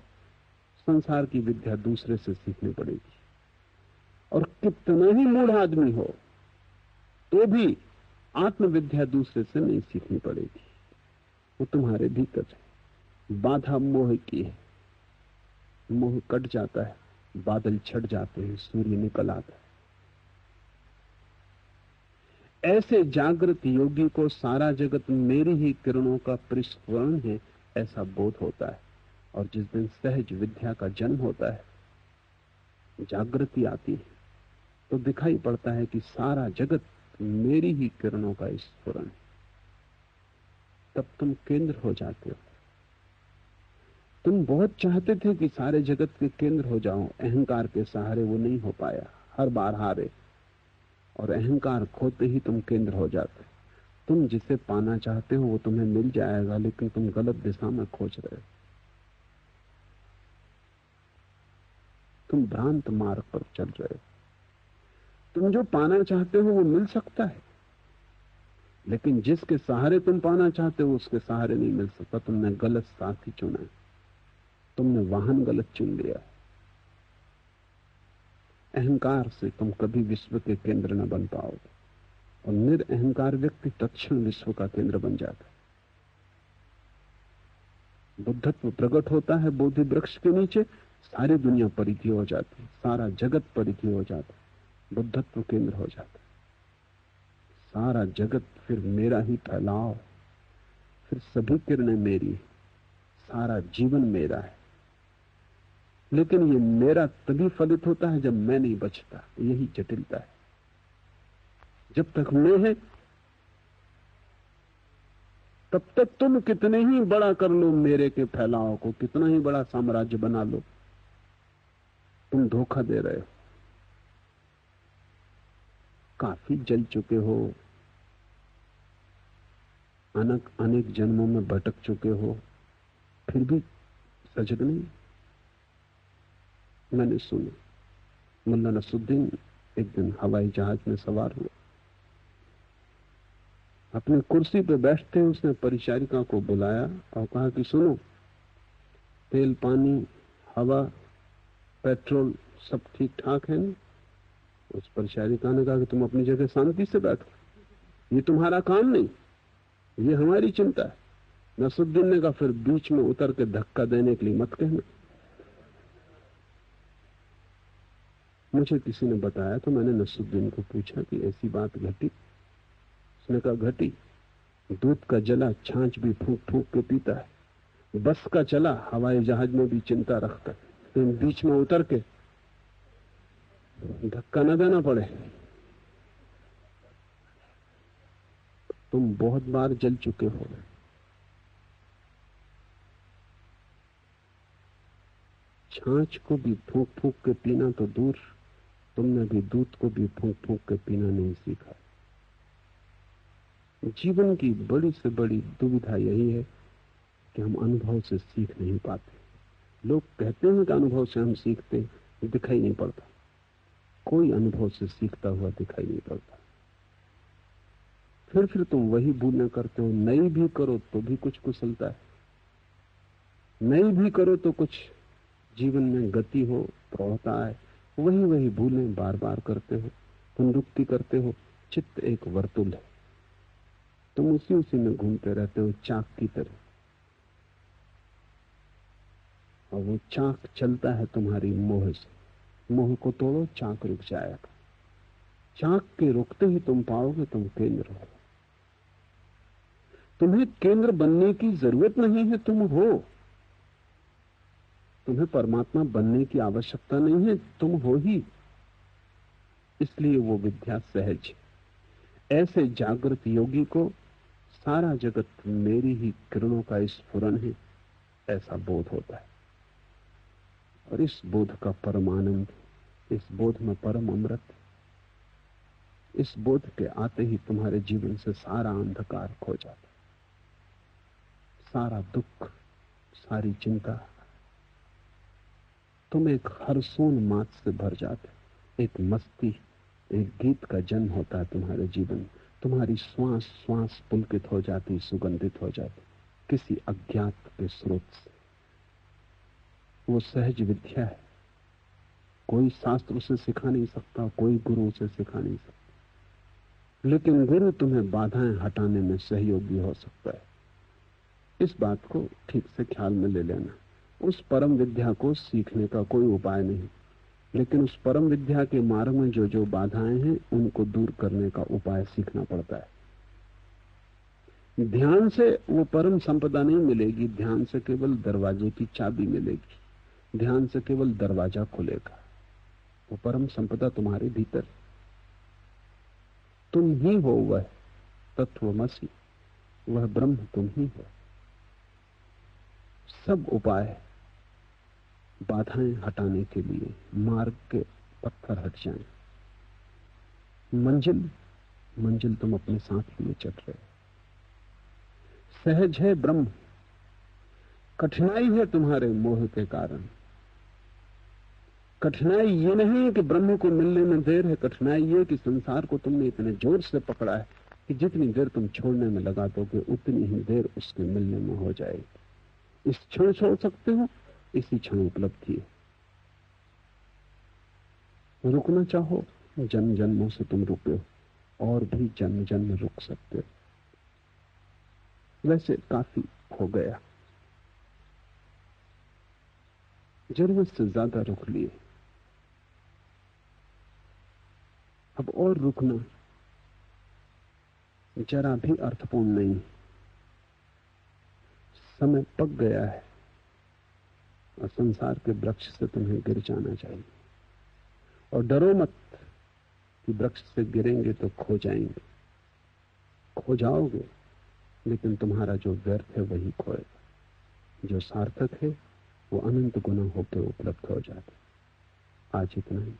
संसार की विद्या दूसरे से सीखनी पड़ेगी। और कितना ही मूढ़ आदमी हो तो भी आत्मविद्या दूसरे से नहीं सीखनी पड़ेगी, वो तुम्हारे भीतर है। बाधा मोह की है, मोह कट जाता है, बादल छट जाते हैं, सूर्य निकल आता है। ऐसे जागृत योगी को सारा जगत मेरी ही किरणों का परिस्फुरण है, ऐसा बोध होता है। और जिस दिन सहज विद्या का जन्म होता है, जागृति आती है, तो दिखाई पड़ता है कि सारा जगत मेरी ही किरणों का स्फुरण है। तब तुम केंद्र हो जाते हो। तुम बहुत चाहते थे कि सारे जगत के केंद्र हो जाओ, अहंकार के सहारे वो नहीं हो पाया, हर बार हारे। और अहंकार खोते ही तुम केंद्र हो जाते। तुम जिसे पाना चाहते हो वो तुम्हें मिल जाएगा, लेकिन तुम गलत दिशा में खोज रहे हो। तुम भ्रांत मार्ग पर चल रहे हो। तुम जो पाना चाहते हो वो मिल सकता है, लेकिन जिसके सहारे तुम पाना चाहते हो उसके सहारे नहीं मिल सकता। तुमने गलत साथी चुना है, तुमने वाहन गलत चुन लिया। अहंकार से तुम कभी विश्व के केंद्र न बन पाओगे, और निरअहंकार व्यक्ति तत्क्षण विश्व का केंद्र बन जाता है। बुद्धत्व प्रकट होता है बोधि वृक्ष के नीचे, सारी दुनिया परिधि हो जाती है, सारा जगत परिधि हो जाता है, बुद्धत्व केंद्र हो जाता है। सारा जगत फिर मेरा ही फैलाव, फिर सभी किरणें मेरी, सारा जीवन मेरा है। लेकिन ये मेरा तभी फलित होता है जब मैं नहीं बचता। यही जटिलता है। जब तक मैं है तब तक तुम कितने ही बड़ा कर लो मेरे के फैलाव को, कितना ही बड़ा साम्राज्य बना लो, तुम धोखा दे रहे हो। काफी जल चुके हो, अनेक जन्मों में भटक चुके हो, फिर भी सजग नहीं। मैंने सुना, मुल्ला नसरुद्दीन एक दिन हवाई जहाज में सवार हुआ। अपनी कुर्सी पे बैठते उसने परिचारिका को बुलाया और कहा कि सुनो, तेल, पानी, हवा, पेट्रोल सब ठीक ठाक है ना? उस परिचारिका ने कहा कि तुम अपनी जगह शांति से बैठो, ये तुम्हारा काम नहीं, ये हमारी चिंता है। नसरुद्दीन ने कहा फिर बीच में उतर के धक्का देने के लिए मत कहना। मुझे किसी ने बताया तो मैंने नसरुद्दीन को पूछा कि ऐसी बात घटी? उसने कहा घटी। दूध का जला छाछ भी फूंक फूंक के पीता है, बस का चला हवाई जहाज में भी चिंता रखता है, तो बीच में उतर के धक्का न देना पड़े। तुम बहुत बार जल चुके हो, छाछ को भी फूंक फूंक के पीना तो दूर, तुमने भी दूध को भी फूंक फूंक के पीना नहीं सीखा। जीवन की बड़ी से बड़ी दुविधा यही है कि हम अनुभव से सीख नहीं पाते। लोग कहते हैं कि अनुभव से हम सीखते, दिखाई नहीं पड़ता। कोई अनुभव से सीखता हुआ दिखाई नहीं पड़ता। फिर तुम वही भूलें करते हो। नई भी करो तो भी कुछ कुशलता है, नई भी करो तो कुछ जीवन में गति हो, प्रौढ़ता है। वही भूलें बार बार करते हो, पुनरुक्ति करते हो। चित्त एक वर्तुल है, तुम उसी में घूमते रहते हो चाक की तरह, और वो चाक चलता है तुम्हारी मोह से। मोह को तोड़ो, चाक रुक जाएगा। चाक के रुकते ही तुम पाओगे तुम केंद्र हो। तुम्हें केंद्र बनने की जरूरत नहीं है, तुम हो। तुम्हें परमात्मा बनने की आवश्यकता नहीं है, तुम हो ही। इसलिए वो विद्या सहज। ऐसे जागृत योगी को सारा जगत मेरी ही किरणों का स्फुरन है, ऐसा बोध होता है। और इस बोध का परम आनंद, इस बोध में परम अमृत, इस बोध के आते ही तुम्हारे जीवन से सारा अंधकार खो जाता, सारा दुख, सारी चिंता। तुम एक हर्षोन्माद से भर जाते, एक मस्ती, एक गीत का जन्म होता है तुम्हारे जीवन में। तुम्हारी श्वास श्वास पुलकित हो जाती, सुगंधित हो जाती किसी अज्ञात के स्रोत से। वो सहज विद्या है, कोई शास्त्र उसे सिखा नहीं सकता, कोई गुरु उसे सिखा नहीं सकता, लेकिन गुरु तुम्हें बाधाएं हटाने में सहयोगी हो सकता है। इस बात को ठीक से ख्याल में ले लेना। उस परम विद्या को सीखने का कोई उपाय नहीं, लेकिन उस परम विद्या के मार्ग में जो जो बाधाएं हैं उनको दूर करने का उपाय सीखना पड़ता है। ध्यान से वो परम संपदा नहीं मिलेगी, ध्यान से केवल दरवाजे की चाबी मिलेगी, ध्यान से केवल दरवाजा खुलेगा। वो परम संपदा तुम्हारे भीतर, तुम ही हो वह तत्वमसि, वह ब्रह्म तुम ही हो। सब उपाय बाधाएं हटाने के लिए, मार्ग के पत्थर हट जाएं। मंजिल तुम अपने साथ लिए चल रहे हो। सहज है ब्रह्म, कठिनाई है तुम्हारे मोह के कारण। कठिनाई ये नहीं है कि ब्रह्म को मिलने में देर है, कठिनाई ये कि संसार को तुमने इतने जोर से पकड़ा है कि जितनी देर तुम छोड़ने में लगा दोगे उतनी ही देर उसके मिलने में हो जाएगी। इस क्षण छोड़ सकते हो, इसी क्षण उपलब्धि है। रुकना चाहो, जन्म जन्मों से तुम रुके हो, और भी जन्म जन्म रुक सकते हो। वैसे काफी हो गया, जरूरत से ज्यादा रुक लिए। अब और रुकना जरा भी अर्थपूर्ण नहीं। समय पक गया है और संसार के वृक्ष से तुम्हें गिर जाना चाहिए। और डरो मत कि वृक्ष से गिरेंगे तो खो जाएंगे। खो जाओगे, लेकिन तुम्हारा जो व्यर्थ है वही खोएगा। जो सार्थक है वो अनंत गुना होकर उपलब्ध हो जाता है। आज इतना ही।